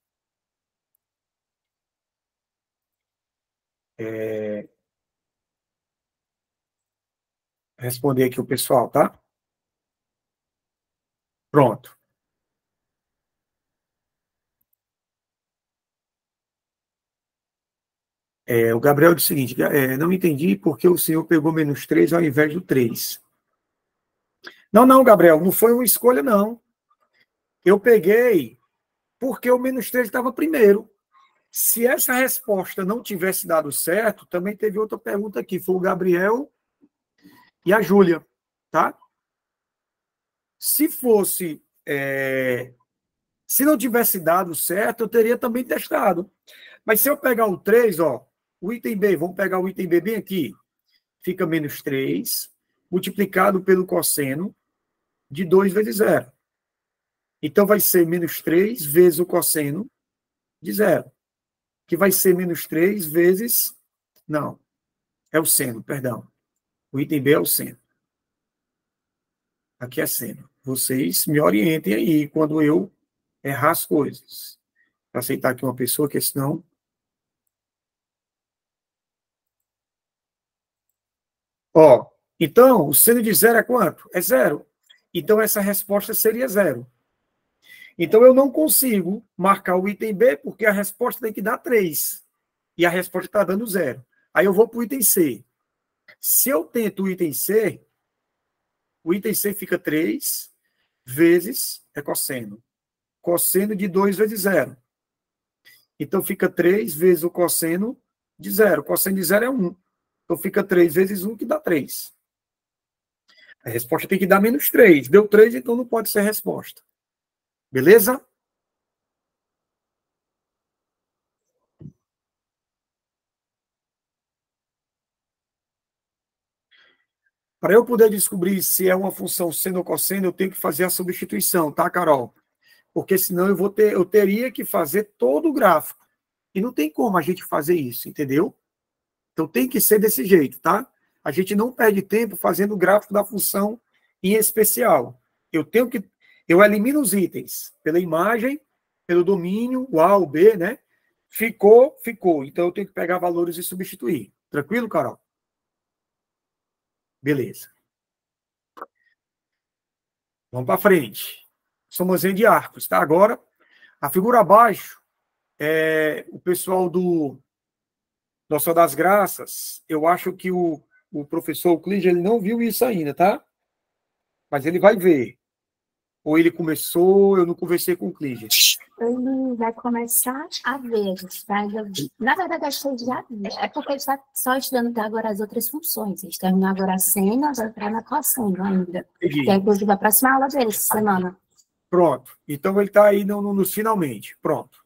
Responder aqui o pessoal, tá? Pronto. O Gabriel disse o seguinte, não entendi porque o senhor pegou menos 3 ao invés do 3. Não, Gabriel, não foi uma escolha, não. Eu peguei porque o menos 3 estava primeiro. Se essa resposta não tivesse dado certo, também teve outra pergunta aqui, foi o Gabriel e a Júlia, tá? Se fosse... se não tivesse dado certo, eu teria também testado. Mas se eu pegar o 3, ó, o item B, vamos pegar o item B bem aqui, fica menos 3, multiplicado pelo cosseno de 2 vezes 0. Então, vai ser menos 3 vezes o cosseno de 0, que vai ser menos 3 vezes... Não, é o seno, perdão. O item B é o seno. Aqui é seno. Vocês me orientem aí quando eu errar as coisas. Vou aceitar aqui uma pessoa, que senão... Ó, então, o seno de 0 é quanto? É 0. Então, essa resposta seria 0. Então, eu não consigo marcar o item B, porque a resposta tem que dar 3. E a resposta está dando 0. Aí eu vou para o item C. Se eu tento o item C fica 3 vezes cosseno. Cosseno de 2 vezes 0. Então, fica 3 vezes o cosseno de 0. Cosseno de 0 é 1. Então, fica 3 vezes 1, que dá 3. A resposta tem que dar menos 3. Deu 3, então não pode ser a resposta. Beleza? Para eu poder descobrir se é uma função seno ou cosseno, eu tenho que fazer a substituição, tá, Carol? Porque senão eu teria que fazer todo o gráfico. E não tem como a gente fazer isso, entendeu? Então tem que ser desse jeito, tá? A gente não perde tempo fazendo o gráfico da função em especial. Eu elimino os itens pela imagem, pelo domínio, o A, o B, né? Ficou. Então eu tenho que pegar valores e substituir. Tranquilo, Carol? Beleza. Vamos para frente. Somazinha de arcos, tá? Agora, a figura abaixo, o pessoal do Nossa das Graças, eu acho que o professor Euclides, ele não viu isso ainda, tá? Mas ele vai ver. Ou ele começou, eu não conversei com o Euclides. Ele vai começar a ver, na verdade, acho que ele já viu. É porque ele está só estudando até agora as outras funções. Ele terminou agora a seno, vai entrar na cosseno ainda. Entendi. Que é, inclusive, a próxima aula dele, essa semana. Pronto. Então, ele está aí nos finalmente. Pronto.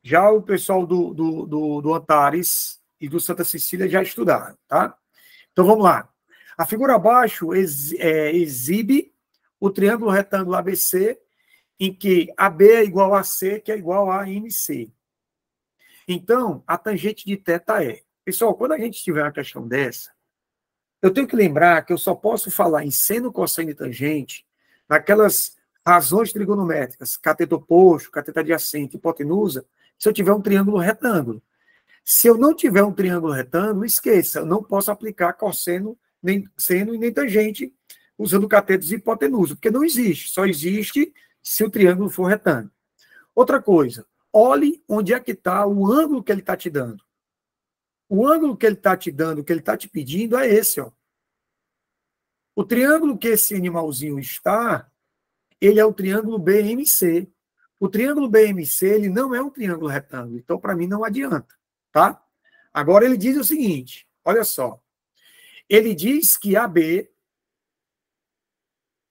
Já o pessoal do Antares, e do Santa Cecília já estudaram, tá? Então, vamos lá. A figura abaixo exibe o triângulo retângulo ABC, em que AB é igual a C, que é igual a MC. Então, a tangente de θ é... Pessoal, quando a gente tiver uma questão dessa, eu tenho que lembrar que eu só posso falar em seno, cosseno e tangente naquelas razões trigonométricas, cateto oposto, cateto adjacente, hipotenusa, se eu tiver um triângulo retângulo. Se eu não tiver um triângulo retângulo, esqueça, eu não posso aplicar cosseno, nem seno e nem tangente usando catetos e hipotenusa, porque não existe, só existe se o triângulo for retângulo. Outra coisa, olhe onde é que está o ângulo que ele está te dando. O ângulo que ele está te dando, que ele está te pedindo é esse, ó. O triângulo que esse animalzinho está, ele é o triângulo BMC. O triângulo BMC, ele não é um triângulo retângulo, então para mim não adianta, tá? Agora ele diz o seguinte, olha só. Ele diz que AB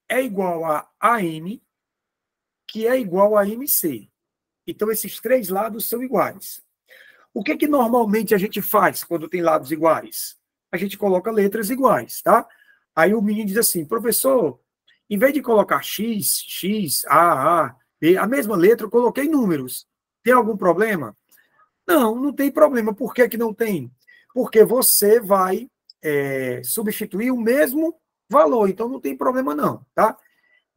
é igual a AM, que é igual a MC. Então esses três lados são iguais. O que que normalmente a gente faz quando tem lados iguais? A gente coloca letras iguais, tá? Aí o menino diz assim, professor, em vez de colocar X, X, A, B, a mesma letra, eu coloquei números. Tem algum problema? Não, não tem problema. Por que que não tem? Porque você vai substituir o mesmo valor, então não tem problema não, tá?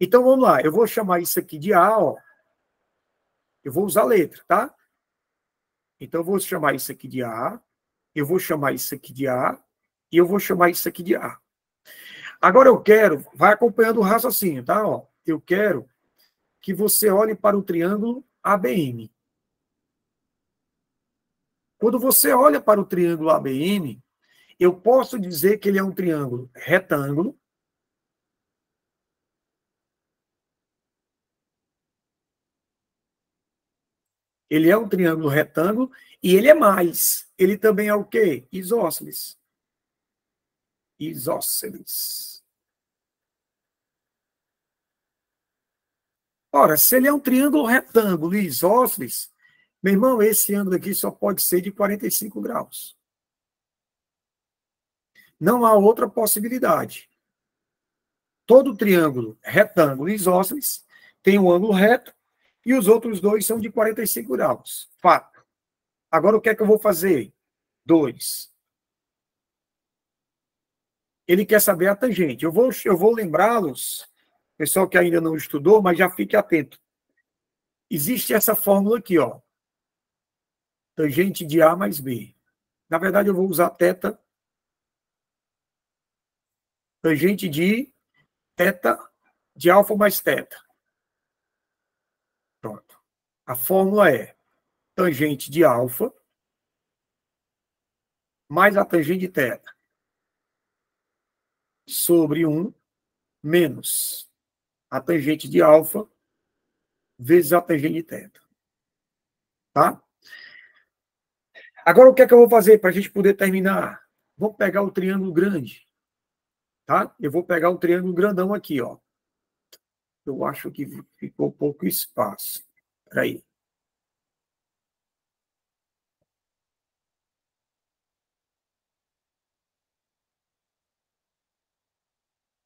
Então vamos lá, eu vou chamar isso aqui de A, ó. Eu vou usar letra, tá? Então eu vou chamar isso aqui de A, eu vou chamar isso aqui de A, e eu vou chamar isso aqui de A. Agora eu quero, vai acompanhando o raciocínio, tá? Ó, eu quero que você olhe para o triângulo ABM. Quando você olha para o triângulo ABM, eu posso dizer que ele é um triângulo retângulo. Ele é um triângulo retângulo e ele é mais. Ele também é o quê? Isósceles. Isósceles. Ora, se ele é um triângulo retângulo e isósceles, meu irmão, esse ângulo aqui só pode ser de 45 graus. Não há outra possibilidade. Todo triângulo retângulo e isósceles tem um ângulo reto e os outros dois são de 45 graus. Fato. Agora, o que é que eu vou fazer? 2. Ele quer saber a tangente. Eu vou lembrá-los, pessoal que ainda não estudou, mas já fique atento. Existe essa fórmula aqui, ó. Tangente de A mais B. Na verdade, eu vou usar θ. Tangente de θ de alfa mais θ. Pronto. A fórmula é tangente de alfa mais a tangente de θ sobre 1 menos a tangente de alfa vezes a tangente de θ. Tá? Agora, o que é que eu vou fazer para a gente poder terminar? Vamos pegar o triângulo grande. Tá? Eu vou pegar o triângulo grandão aqui, ó. Eu acho que ficou pouco espaço. Espera aí.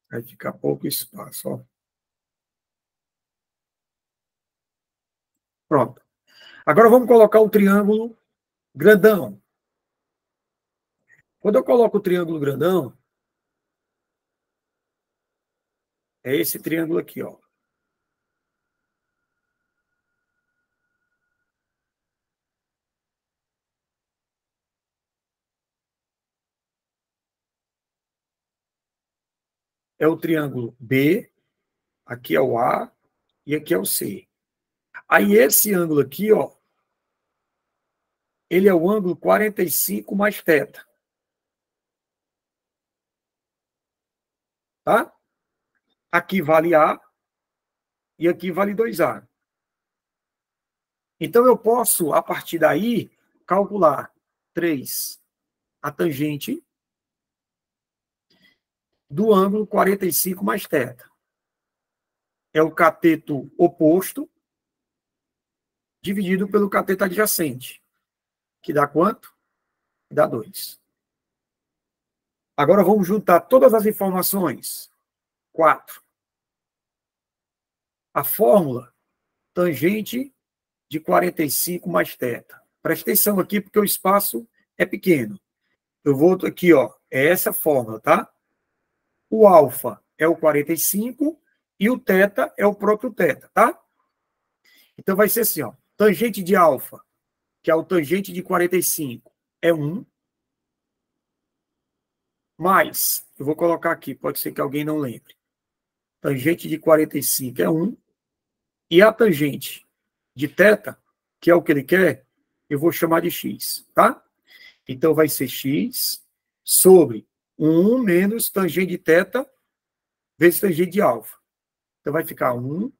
Vai ficar pouco espaço, ó. Pronto. Agora vamos colocar o triângulo grandão. Quando eu coloco o triângulo grandão, é esse triângulo aqui, ó. É o triângulo B, aqui é o A e aqui é o C. Aí esse ângulo aqui, ó, ele é o ângulo 45 mais θ. Tá? Aqui vale A e aqui vale 2A. Então eu posso, a partir daí, calcular 3, a tangente do ângulo 45 mais θ. É o cateto oposto dividido pelo cateto adjacente. Que dá quanto? dá 2. Agora vamos juntar todas as informações. 4. A fórmula tangente de 45 mais θ. Presta atenção aqui, porque o espaço é pequeno. Eu volto aqui, ó, é essa fórmula, tá? O alfa é o 45 e o θ é o próprio θ, tá? Então vai ser assim, ó, tangente de alfa, que é o tangente de 45, é 1, mais, eu vou colocar aqui, pode ser que alguém não lembre. Tangente de 45 é 1, e a tangente de θ, que é o que ele quer, eu vou chamar de x, tá? Então vai ser x sobre 1 menos tangente de θ vezes tangente de alfa. Então vai ficar 1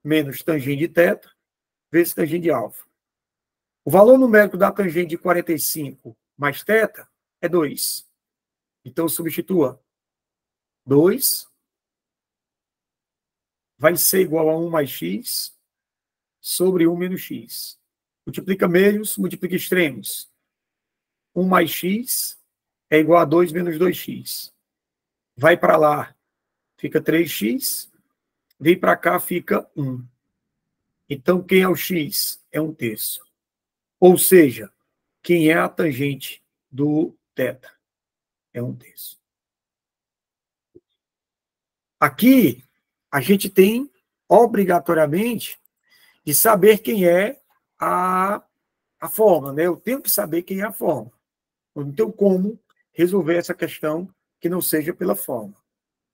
menos tangente de θ vezes tangente de alfa. O valor numérico da tangente de 45 mais θ é 2. Então substitua. 2 vai ser igual a 1 mais x sobre 1 menos x. Multiplica meios, multiplica extremos. 1 mais x é igual a 2 menos 2x. Vai para lá, fica 3x. Vem para cá, fica 1. Então, quem é o x? É 1/3. Ou seja, quem é a tangente do θ? É 1/3. Aqui, a gente tem, obrigatoriamente, de saber quem é a fórmula, né? Eu tenho que saber quem é a fórmula. Eu não tenho como resolver essa questão que não seja pela fórmula.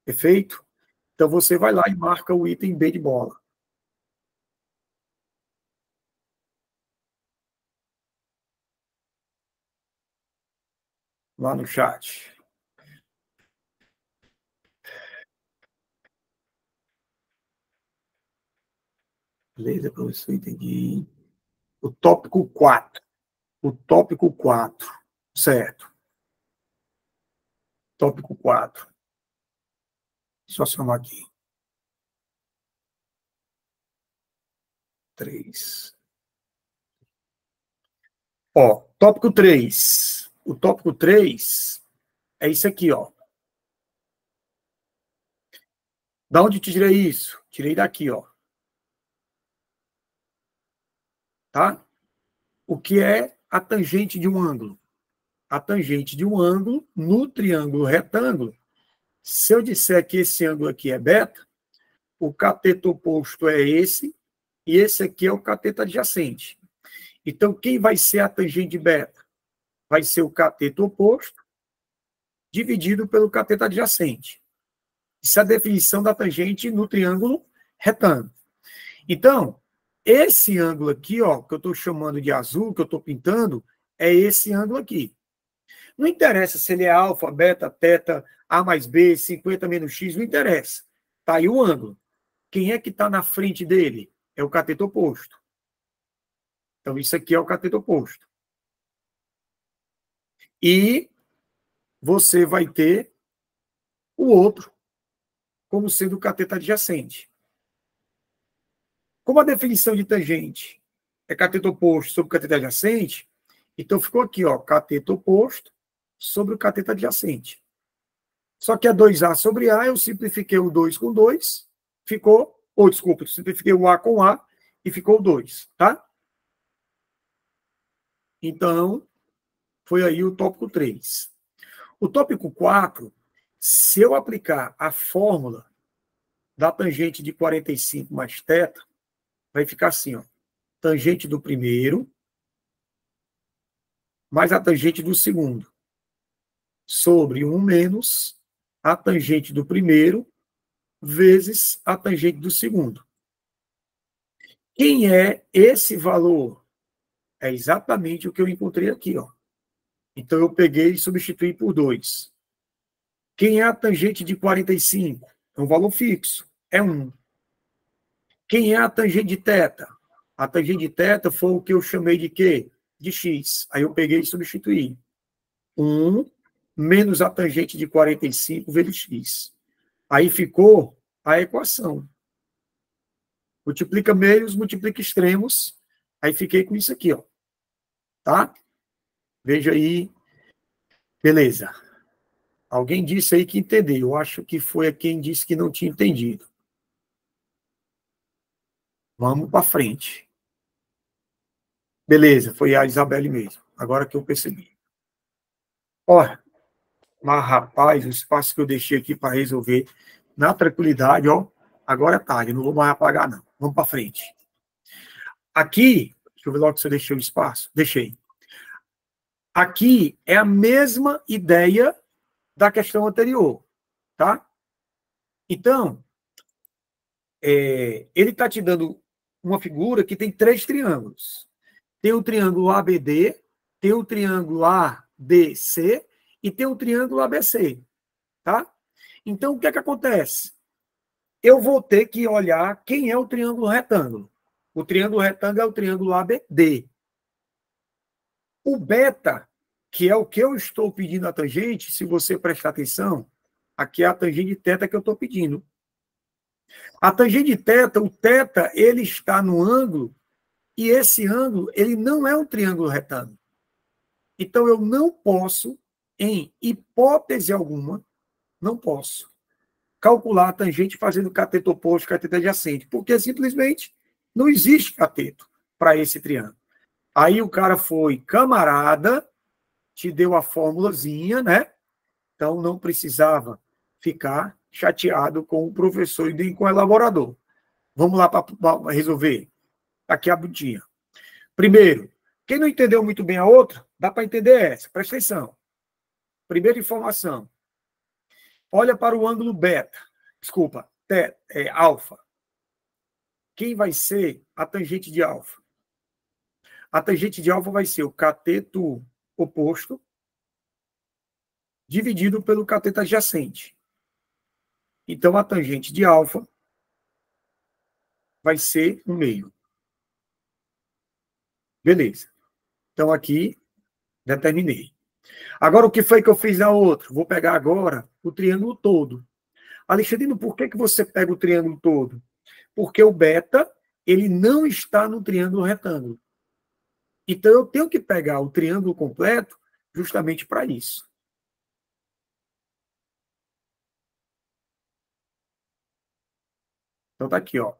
Perfeito? Então, você vai lá e marca o item B de bola. Lá no chat. Beleza, professor, entendi. O tópico 4. O tópico 4. Certo. Tópico 4. Deixa eu somar aqui. 3. Ó, tópico 3. O tópico 3 é isso aqui, ó. Da onde eu tirei isso? Tirei daqui, ó. Tá? O que é a tangente de um ângulo? A tangente de um ângulo no triângulo retângulo. Se eu disser que esse ângulo aqui é beta, o cateto oposto é esse, e esse aqui é o cateto adjacente. Então, quem vai ser a tangente de beta? Vai ser o cateto oposto dividido pelo cateto adjacente. Isso é a definição da tangente no triângulo retângulo. Então, esse ângulo aqui, ó, que eu estou chamando de azul, que eu estou pintando, é esse ângulo aqui. Não interessa se ele é alfa, beta, teta, A mais B, 50 menos X, não interessa. Está aí o ângulo. Quem é que está na frente dele? É o cateto oposto. Então, isso aqui é o cateto oposto. E você vai ter o outro como sendo o cateto adjacente. Como a definição de tangente é cateto oposto sobre cateto adjacente, então ficou aqui, ó, cateto oposto sobre o cateto adjacente. Só que é 2A sobre A, eu simplifiquei o 2 com 2, ficou, ou desculpa, eu simplifiquei o A com A e ficou o 2, tá? Então, foi aí o tópico 3. O tópico 4, se eu aplicar a fórmula da tangente de 45 mais θ, vai ficar assim, ó, tangente do primeiro mais a tangente do segundo, sobre 1 menos a tangente do primeiro vezes a tangente do segundo. Quem é esse valor? É exatamente o que eu encontrei aqui, ó. Então, eu peguei e substituí por 2. Quem é a tangente de 45? É um valor fixo, é 1. Quem é a tangente de θ? A tangente de θ foi o que eu chamei de quê? De x. Aí eu peguei e substituí. 1 menos a tangente de 45 vezes x. Aí ficou a equação. Multiplica meios, multiplica extremos. Aí fiquei com isso aqui, ó. Tá? Veja aí Beleza. Alguém disse aí que entendeu. Eu acho que foi quem disse que não tinha entendido. Vamos para frente. Beleza, foi a Isabelle mesmo. Agora que eu percebi. Olha, mas rapaz, o espaço que eu deixei aqui para resolver na tranquilidade, ó. Agora é tarde, não vou mais apagar, não. Vamos para frente. Aqui, deixa eu ver logo se eu deixei o espaço. Deixei. Aqui é a mesma ideia da questão anterior, tá? Então, ele está te dando uma figura que tem 3 triângulos. Tem o triângulo ABD, tem o triângulo ADC e tem o triângulo ABC, tá? Então, o que é que acontece? Eu vou ter que olhar quem é o triângulo retângulo. O triângulo retângulo é o triângulo ABD. O beta, que é o que eu estou pedindo a tangente, se você prestar atenção, aqui é a tangente θ que eu estou pedindo. A tangente θ, o θ, ele está no ângulo, e esse ângulo, ele não é um triângulo retângulo. Então, eu não posso, em hipótese alguma, não posso calcular a tangente fazendo cateto oposto, cateto adjacente, porque simplesmente não existe cateto para esse triângulo. Aí o cara foi camarada, te deu a formulazinha, né? Então não precisava ficar chateado com o professor e nem com o elaborador. Vamos lá para resolver. Aqui a bundinha. Primeiro, quem não entendeu muito bem a outra, dá para entender essa. Presta atenção. Primeira informação. Olha para o ângulo beta. Desculpa, alfa. Quem vai ser a tangente de alfa? A tangente de alfa vai ser o cateto oposto dividido pelo cateto adjacente. Então, a tangente de alfa vai ser 1/2. Beleza. Então, aqui, determinei. Agora, o que foi que eu fiz na outra? Vou pegar agora o triângulo todo. Alexandrino, por que você pega o triângulo todo? Porque o beta, ele não está no triângulo retângulo. Então, eu tenho que pegar o triângulo completo justamente para isso. Então, tá aqui, ó.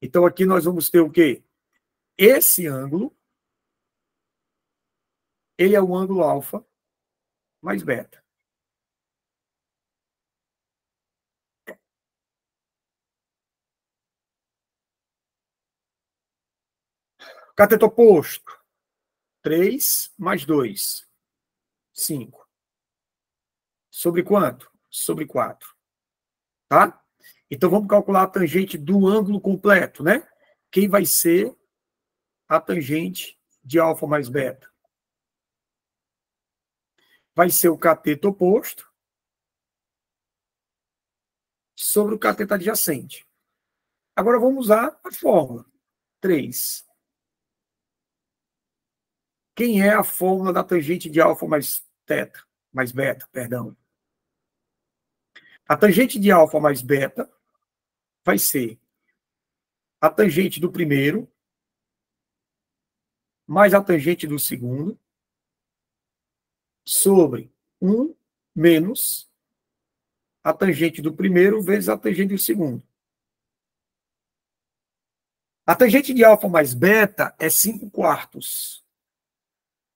Então, aqui nós vamos ter o quê? Esse ângulo, ele é o ângulo alfa mais beta. Cateto oposto. 3 mais 2. 5. Sobre quanto? Sobre 4. Tá? Então, vamos calcular a tangente do ângulo completo, né? Quem vai ser a tangente de alfa mais beta? Vai ser o cateto oposto sobre o cateto adjacente. Agora, vamos usar a fórmula. 3. Quem é a fórmula da tangente de alfa mais beta, perdão? A tangente de alfa mais beta vai ser a tangente do primeiro mais a tangente do segundo sobre 1 menos a tangente do primeiro vezes a tangente do segundo. A tangente de alfa mais beta é 5/4.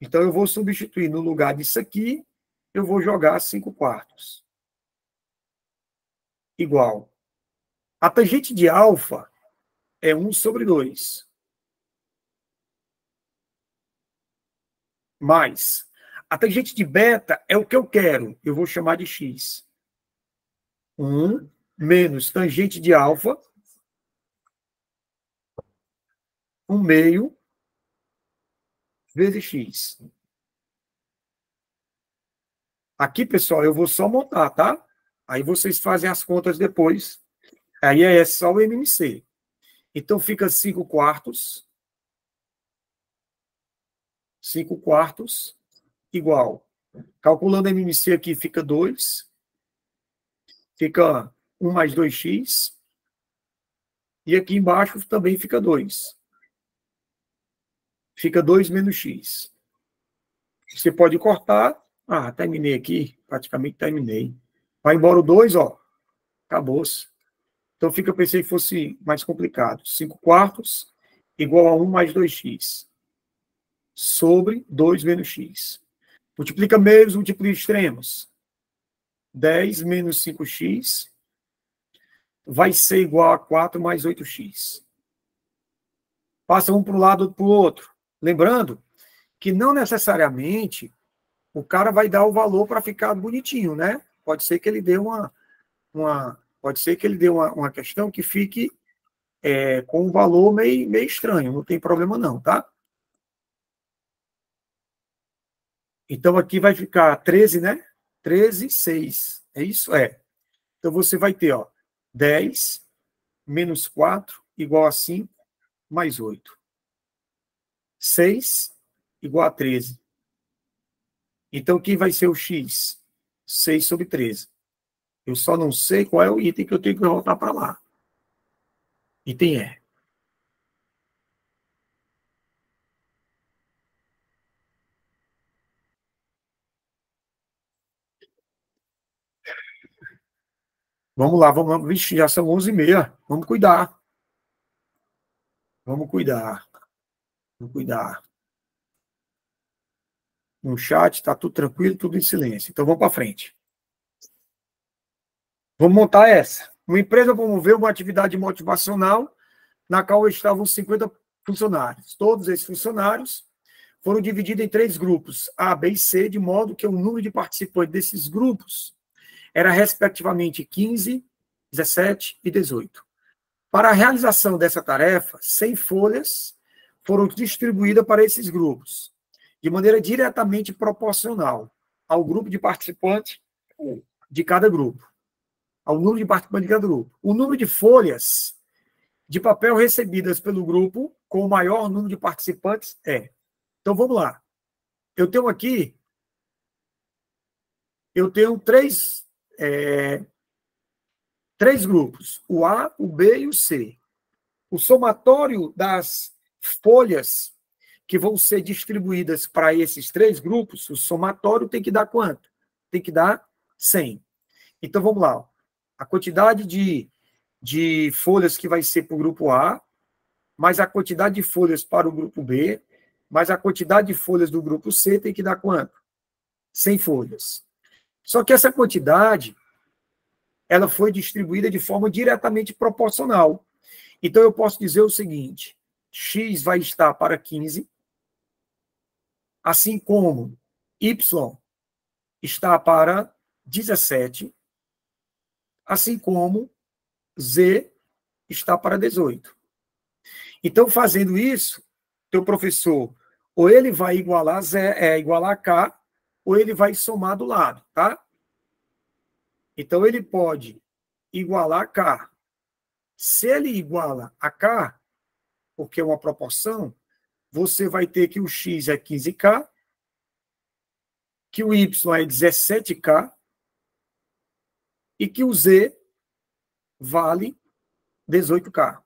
Então, eu vou substituir no lugar disso aqui, eu vou jogar 5/4. Igual. A tangente de alfa é 1 sobre 2. Mais. A tangente de beta é o que eu quero. Eu vou chamar de x. 1 menos tangente de alfa, 1/2 vezes x. Aqui, pessoal, eu vou só montar, tá? Aí vocês fazem as contas depois. Aí é só o MMC. Então, fica 5/4. 5/4 igual. Calculando MMC aqui, fica 2. Fica 1 mais 2x. E aqui embaixo também fica 2. Fica 2 menos x. Você pode cortar. Ah, terminei aqui. Praticamente terminei. Vai embora o 2, ó. Acabou-se. Então fica, eu pensei que fosse mais complicado. 5/4 igual a 1 mais 2x. Sobre 2 menos x. Multiplica meios, multiplica extremos. 10 menos 5x vai ser igual a 4 mais 8x. Passa um para um lado, outro para o outro. Lembrando que não necessariamente o cara vai dar o valor para ficar bonitinho, né? Pode ser que ele dê pode ser que ele dê uma questão que fique com um valor meio estranho. Não tem problema não, tá? Então aqui vai ficar 13, né? 13, 6. É isso? É. Então você vai ter, ó, 10 menos 4 igual a 5 mais 8. 6 igual a 13. Então, quem vai ser o x? 6 sobre 13. Eu só não sei qual é o item que eu tenho que voltar para lá. Item E. Vamos lá, vamos. Vixe, já são 11h30. Vamos cuidar. Vamos cuidar. Vamos cuidar. No chat está tudo tranquilo, tudo em silêncio. Então vamos para frente. Vamos montar essa. Uma empresa promoveu uma atividade motivacional na qual estavam 50 funcionários. Todos esses funcionários foram divididos em 3 grupos, A, B e C, de modo que o número de participantes desses grupos era, respectivamente, 15, 17 e 18. Para a realização dessa tarefa, 100 folhas foram distribuídas para esses grupos, de maneira diretamente proporcional ao grupo de participantes de cada grupo, ao número de participantes de cada grupo. O número de folhas de papel recebidas pelo grupo com o maior número de participantes é. Então, vamos lá. Eu tenho aqui, três grupos, o A, o B e o C. O somatório das folhas que vão ser distribuídas para esses 3 grupos, o somatório tem que dar quanto? Tem que dar 100. Então, vamos lá. A quantidade de folhas que vai ser para o grupo A, mais a quantidade de folhas para o grupo B, mais a quantidade de folhas do grupo C tem que dar quanto? 100 folhas. Só que essa quantidade, ela foi distribuída de forma diretamente proporcional. Então, eu posso dizer o seguinte, x vai estar para 15, assim como y está para 17, assim como z está para 18. Então, fazendo isso, teu professor, ou ele vai igualar igualar K, ou ele vai somar do lado, tá? Então, ele pode igualar K. Se ele iguala a K, porque é uma proporção, você vai ter que o X é 15K, que o Y é 17K, e que o Z vale 18K. O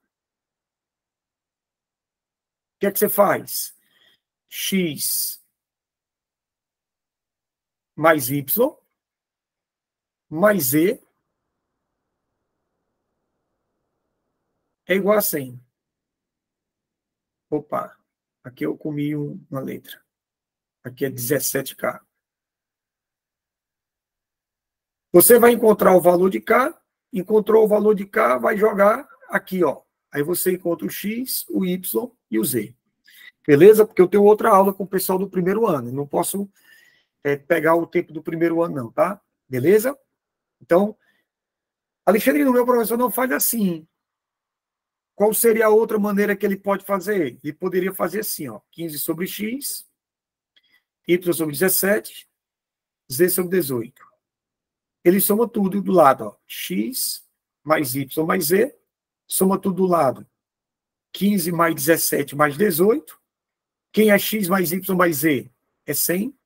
que é que você faz? X mais Y mais Z é igual a 100. Opa, aqui eu comi uma letra. Aqui é 17K. Você vai encontrar o valor de K, encontrou o valor de K, vai jogar aqui, ó. Aí você encontra o X, o Y e o Z. Beleza? Porque eu tenho outra aula com o pessoal do primeiro ano. Eu não posso pegar o tempo do primeiro ano, não, tá? Beleza? Então, Alexandre, o meu professor não faz assim. Qual seria a outra maneira que ele pode fazer? Ele poderia fazer assim, ó, 15 sobre x, y sobre 17, z sobre 18. Ele soma tudo do lado, ó, x mais y mais z, soma tudo do lado, 15 mais 17 mais 18. Quem é x mais y mais z? É 100.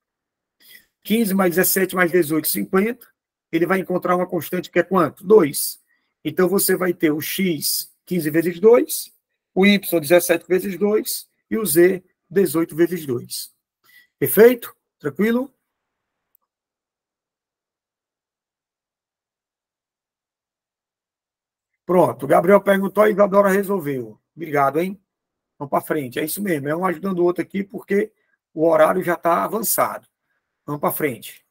15 mais 17 mais 18, 50. Ele vai encontrar uma constante que é quanto? 2. Então, você vai ter o x 15 vezes 2, o y 17 vezes 2 e o z 18 vezes 2. Perfeito? Tranquilo? Pronto, o Gabriel perguntou e a Isadora resolveu. Obrigado, hein? Vamos para frente. É isso mesmo, é um ajudando o outro aqui, porque o horário já está avançado. Vamos para frente.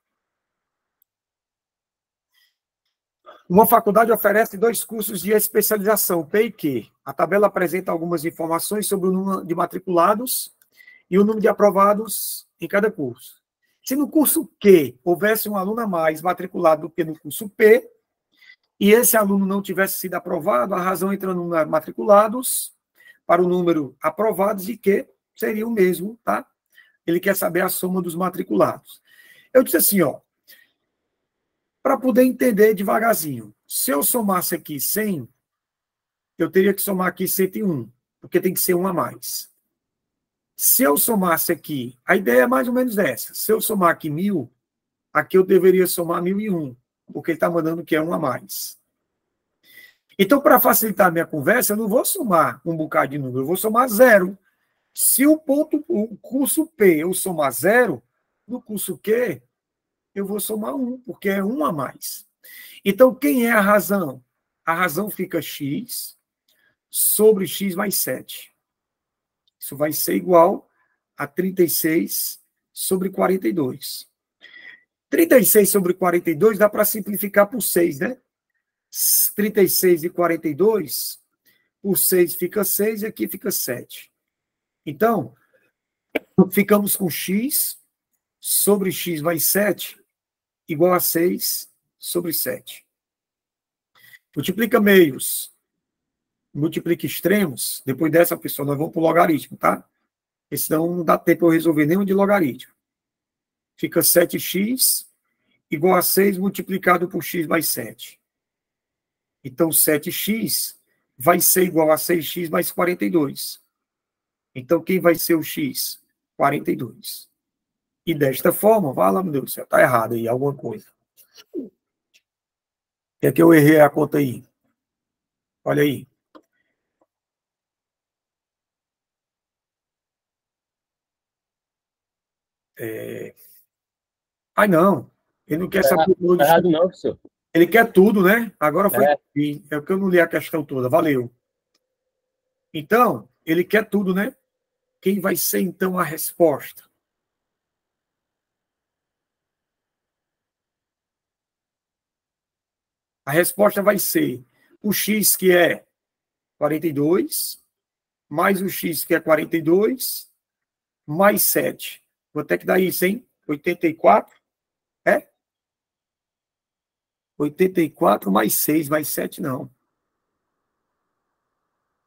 Uma faculdade oferece 2 cursos de especialização, P e Q. A tabela apresenta algumas informações sobre o número de matriculados e o número de aprovados em cada curso. Se no curso Q houvesse um aluno a mais matriculado do que no curso P, e esse aluno não tivesse sido aprovado, a razão entra no número de matriculados para o número aprovados e Q seria o mesmo, tá? Ele quer saber a soma dos matriculados. Eu disse assim, ó, para poder entender devagarzinho, se eu somasse aqui 100, eu teria que somar aqui 101, porque tem que ser um a mais. Se eu somasse aqui, a ideia é mais ou menos essa, se eu somar aqui 1000, aqui eu deveria somar 1001, porque ele está mandando que é um a mais. Então, para facilitar a minha conversa, eu não vou somar um bocado de número, eu vou somar 0. Se o curso P eu somar 0, no curso Q eu vou somar 1, porque é 1 a mais. Então, quem é a razão? A razão fica x sobre x mais 7. Isso vai ser igual a 36 sobre 42. 36 sobre 42 dá para simplificar por 6, né? 36 e 42, por 6 fica 6 e aqui fica 7. Então, ficamos com x sobre x mais 7 igual a 6 sobre 7. Multiplica meios, multiplica extremos. Depois dessa, pessoal, nós vamos para o logaritmo, tá? Porque senão não dá tempo eu resolver nenhum de logaritmo. Fica 7x igual a 6 multiplicado por x mais 7. Então, 7x vai ser igual a 6x mais 42. Então, quem vai ser o x? 42. E desta forma, vai lá, meu Deus do céu, está errado aí, alguma coisa. O que é que eu errei a conta aí? Olha aí. Ai, não. Ele não quer saber tudo. Errado não, professor. Ele quer tudo, né? Agora foi. É porque eu não li a questão toda. Valeu. Então, ele quer tudo, né? Quem vai ser, então, a resposta? A resposta vai ser o x, que é 42, mais o x, que é 42, mais 7. Vou ter que dar isso, hein? 84. É? 84 mais 6, mais 7 não.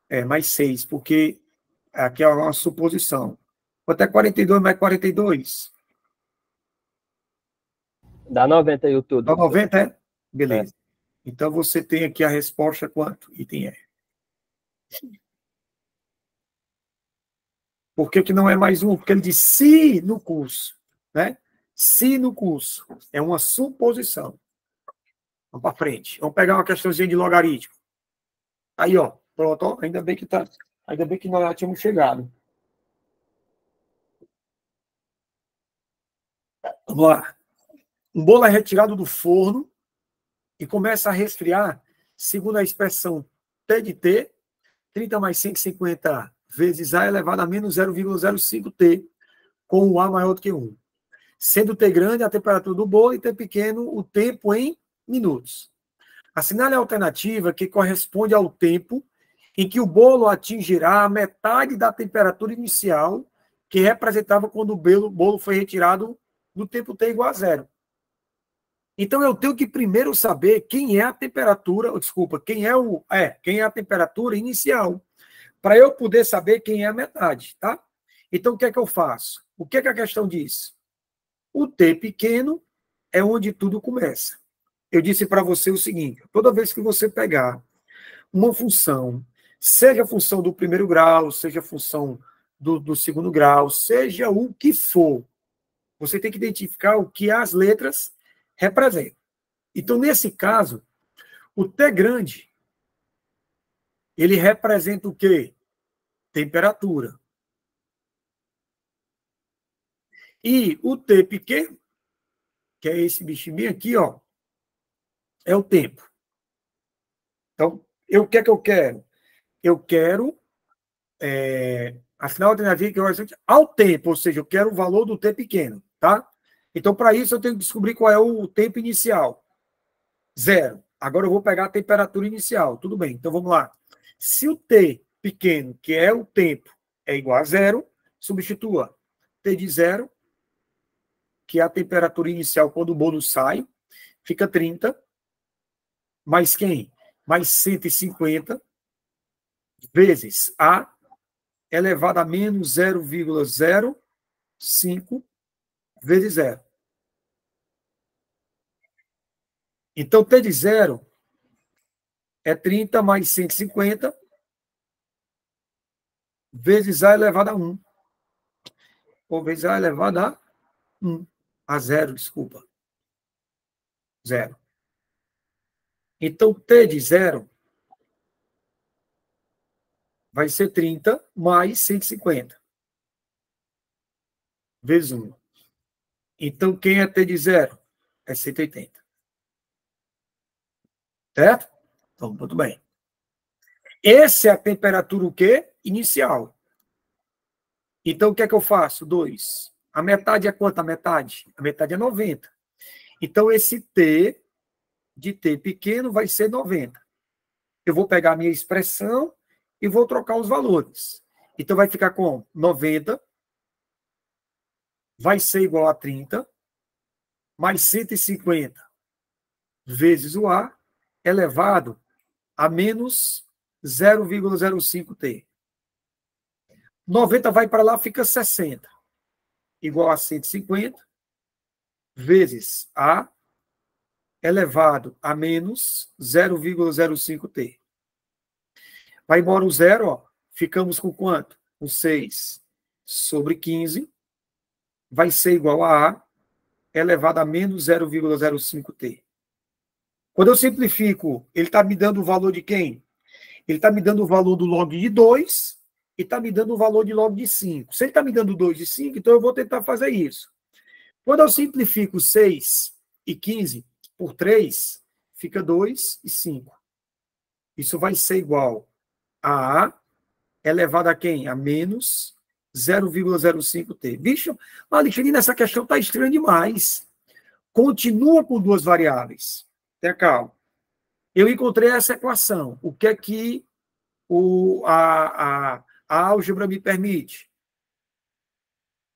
É, mais 6, porque aqui é uma suposição. Quanto é 42 mais 42? Dá 90 aí tudo. Dá 90, é? Beleza. É. Então, você tem aqui a resposta quanto? Item E. Por que não é mais um? Porque ele diz se no curso, né? Se no curso. É uma suposição. Vamos para frente. Vamos pegar uma questãozinha de logaritmo. Aí, ó. Pronto, ó. Ainda bem que nós já tínhamos chegado. Vamos lá. Um bolo é retirado do forno e começa a resfriar, segundo a expressão T de T, 30 mais 150 vezes A elevado a menos 0,05T, com o A maior do que 1. Sendo T grande a temperatura do bolo e T pequeno o tempo em minutos. Assinale a alternativa que corresponde ao tempo em que o bolo atingirá a metade da temperatura inicial que representava quando o bolo foi retirado do tempo T igual a 0. Então, eu tenho que primeiro saber quem é a temperatura, quem é a temperatura inicial, para eu poder saber quem é a metade, tá? Então, o que é que eu faço? O que é que a questão diz? O T pequeno é onde tudo começa. Eu disse para você o seguinte, toda vez que você pegar uma função, seja a função do primeiro grau, seja a função do segundo grau, seja o que for, você tem que identificar o que as letras representam. Então, nesse caso, o T grande, ele representa o quê? Temperatura. E o T pequeno, que é esse bichinho bem aqui, ó, é o tempo. Então, o que é que eu quero? Eu quero a final alternativa que eu ao tempo, ou seja, eu quero o valor do T pequeno, tá? Então, para isso, eu tenho que descobrir qual é o tempo inicial. 0. Agora eu vou pegar a temperatura inicial. Tudo bem, então vamos lá. Se o T pequeno, que é o tempo, é igual a 0, substitua T de 0, que é a temperatura inicial quando o bolo sai, fica 30, mais quem? Mais 150, vezes A elevado a menos 0,05 vezes 0. Então, T de 0 é 30 mais 150 vezes A elevado a 1. Ou vezes A elevado a 1. A 0, desculpa. 0. Então, T de 0 vai ser 30 mais 150 vezes 1. Então, quem é T de 0? É 180. Certo? Então, muito bem. Essa é a temperatura o quê? Inicial. Então, o que é que eu faço? 2. A metade é quanto? A metade? A metade é 90. Então, esse T de T pequeno vai ser 90. Eu vou pegar a minha expressão e vou trocar os valores. Então, vai ficar com 90 vai ser igual a 30 mais 150 vezes o A elevado a menos 0,05T. 90 vai para lá, fica 60. Igual a 150 vezes A elevado a menos 0,05T. Vai embora o zero, ó. Ficamos com quanto? Com 6 sobre 15 vai ser igual a A elevado a menos 0,05T. Quando eu simplifico, ele está me dando o valor de quem? Ele está me dando o valor do log de 2 e está me dando o valor de log de 5. Se ele está me dando 2 de 5, então eu vou tentar fazer isso. Quando eu simplifico 6 e 15 por 3, fica 2 e 5. Isso vai ser igual a A elevado a quem? A menos 0,05T. Bicho, Alexandre, nessa questão está estranha demais. Continua com duas variáveis. Tenha calma. Eu encontrei essa equação. O que é que a álgebra me permite?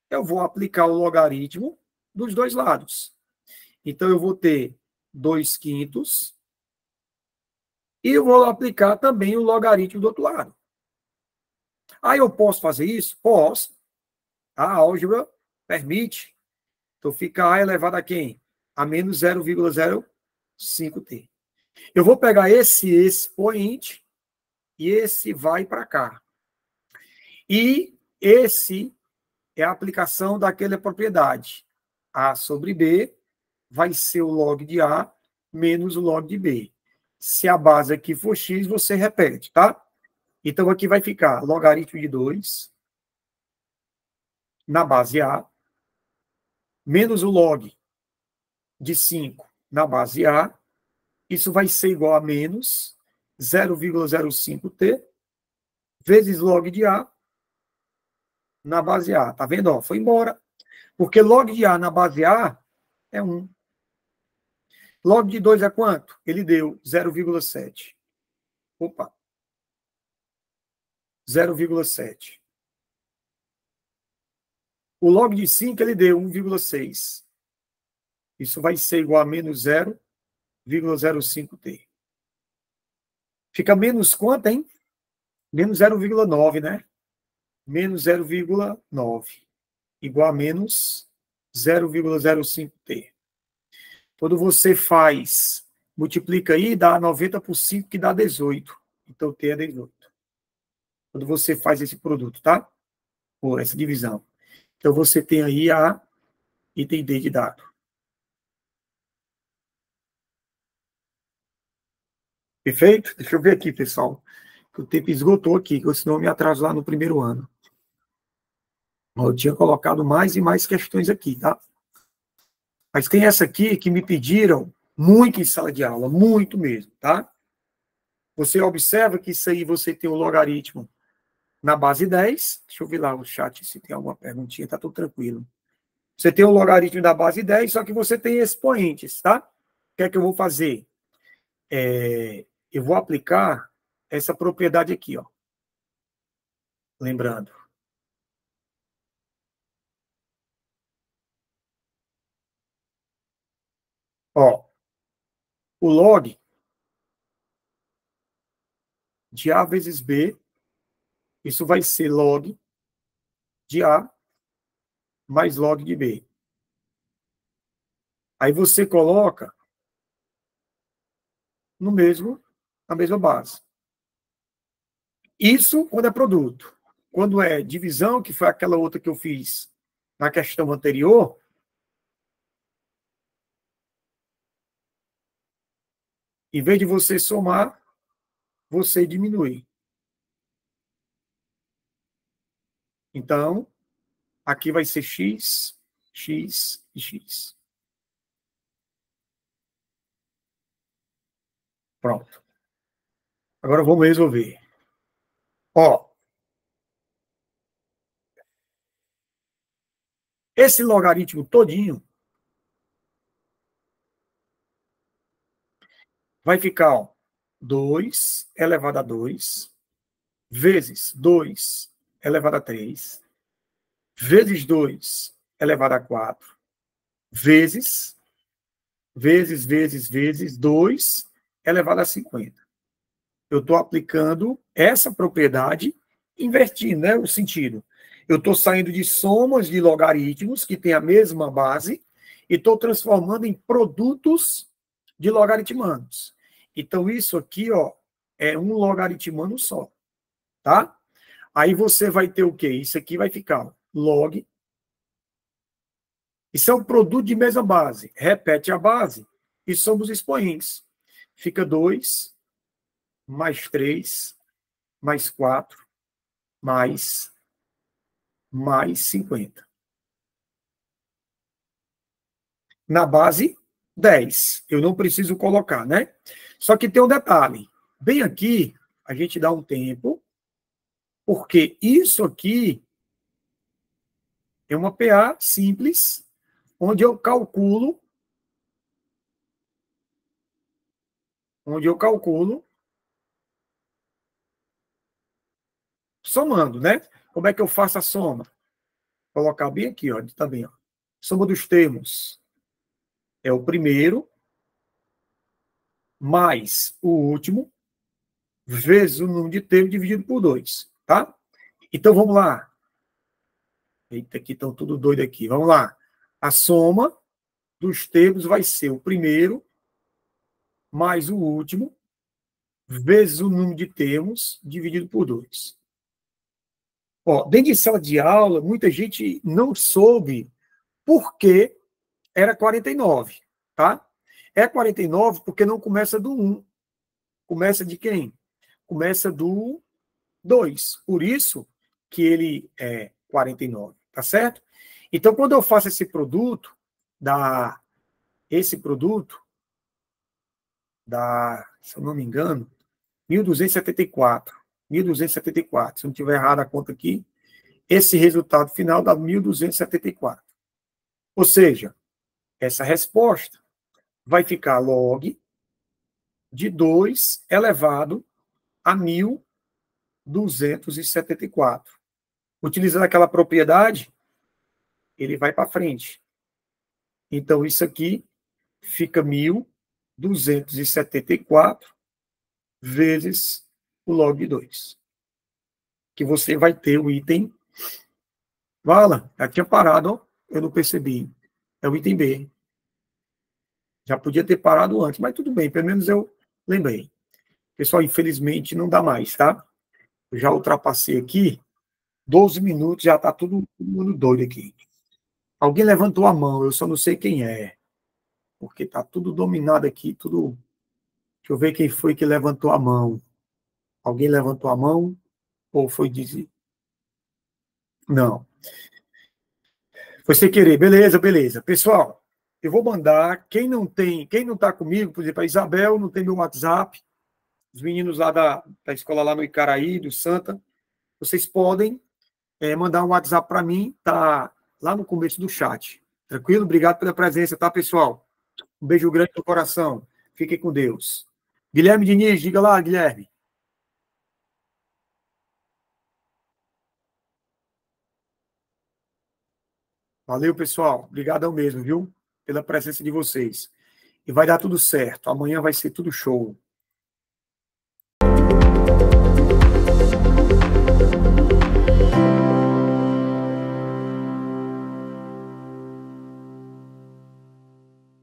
Eu vou aplicar o logaritmo dos dois lados. Então, eu vou ter 2 quintos e eu vou aplicar também o logaritmo do outro lado. Aí eu posso fazer isso? Posso. A álgebra permite. Então, fica A elevado a quem? A menos 0,05T. Eu vou pegar esse expoente e esse vai para cá. E esse é a aplicação daquela propriedade. A sobre B vai ser o log de A menos o log de B. Se a base aqui for x, você repete, tá? Então, aqui vai ficar logaritmo de 2 na base A, menos o log de 5 na base A. Isso vai ser igual a menos 0,05T vezes log de A na base A. Tá vendo? Ó, foi embora. Porque log de A na base A é 1. Log de 2 é quanto? Ele deu 0,7. Opa. 0,7. O log de 5 ele deu 1,6. Isso vai ser igual a menos 0,05T. Fica menos quanto, hein? Menos 0,9, né? Menos 0,9. Igual a menos 0,05T. Quando você faz, multiplica aí, dá 90 por 5, que dá 18. Então, T é 18. Quando você faz esse produto, tá? Por essa divisão. Então, você tem aí a item D de dado. Perfeito? Deixa eu ver aqui, pessoal. O tempo esgotou aqui, senão eu me atraso lá no primeiro ano. Eu tinha colocado mais e mais questões aqui, tá? Mas tem essa aqui que me pediram muito em sala de aula, muito mesmo, tá? Você observa que isso aí você tem o logaritmo na base 10. Deixa eu ver lá o chat se tem alguma perguntinha, tá tudo tranquilo. Você tem o logaritmo da base 10, só que você tem expoentes, tá? O que é que eu vou fazer? Eu vou aplicar essa propriedade aqui, ó. Lembrando. Ó, o log de A vezes B, isso vai ser log de A mais log de B. Aí você coloca na mesma base. Isso quando é produto. Quando é divisão, que foi aquela outra que eu fiz na questão anterior, em vez de você somar, você diminui. Então, aqui vai ser x, x e x. Pronto. Agora vamos resolver. Ó, esse logaritmo todinho vai ficar, ó, 2 elevado a 2, vezes 2 elevado a 3, vezes 2 elevado a 4, vezes 2 elevado a 50. Eu estou aplicando essa propriedade invertindo, né, o sentido. Eu estou saindo de somas de logaritmos que têm a mesma base e estou transformando em produtos de logaritmanos. Então, isso aqui, ó, é um logaritmano só, tá? Aí você vai ter o quê? Isso aqui vai ficar, ó, log. Isso é um produto de mesma base. Repete a base e somos expoentes. Fica 2 mais 3 mais 4 mais 50. Na base 10. Eu não preciso colocar, né? Só que tem um detalhe. Bem aqui, a gente dá um tempo, porque isso aqui é uma PA simples, onde eu calculo somando, né? Como é que eu faço a soma? Vou colocar bem aqui, ó, também, ó. Soma dos termos é o primeiro mais o último vezes o número de termos dividido por 2, tá? Então vamos lá. Eita, aqui estão tudo doido aqui. Vamos lá. A soma dos termos vai ser o primeiro mais o último vezes o número de termos dividido por 2. Ó, dentro de sala de aula, muita gente não soube por que era 49, tá? É 49 porque não começa do 1. Começa de quem? Começa do 2. Por isso que ele é 49, tá certo? Então, quando eu faço esse produto dá, se eu não me engano, 1.274. 1.274. Se eu não tiver errado a conta aqui, esse resultado final dá 1.274. Ou seja, essa resposta vai ficar log de 2 elevado a 1.274. Utilizando aquela propriedade, ele vai para frente. Então, isso aqui fica 1.274 vezes o log de 2. Que você vai ter o item. Vala, já tinha parado, ó. Eu não percebi. É o item B. Já podia ter parado antes, mas tudo bem, pelo menos eu lembrei. Pessoal, infelizmente não dá mais, tá? Eu já ultrapassei aqui, 12 minutos, já está todo mundo doido aqui. Alguém levantou a mão, eu só não sei quem é. Porque está tudo dominado aqui, tudo. Deixa eu ver quem foi que levantou a mão. Alguém levantou a mão? Ou foi dizer. Não. Foi sem querer. Beleza, beleza. Pessoal, eu vou mandar. Quem não está comigo, por exemplo, a Isabel não tem meu WhatsApp, os meninos lá da escola lá no Icaraí, do Santa, vocês podem mandar um WhatsApp para mim, tá lá no começo do chat. Tranquilo? Obrigado pela presença, tá, pessoal? Um beijo grande no coração. Fiquem com Deus. Guilherme Diniz, diga lá, Guilherme. Valeu, pessoal. Obrigadão mesmo, viu? Pela presença de vocês. E vai dar tudo certo. Amanhã vai ser tudo show.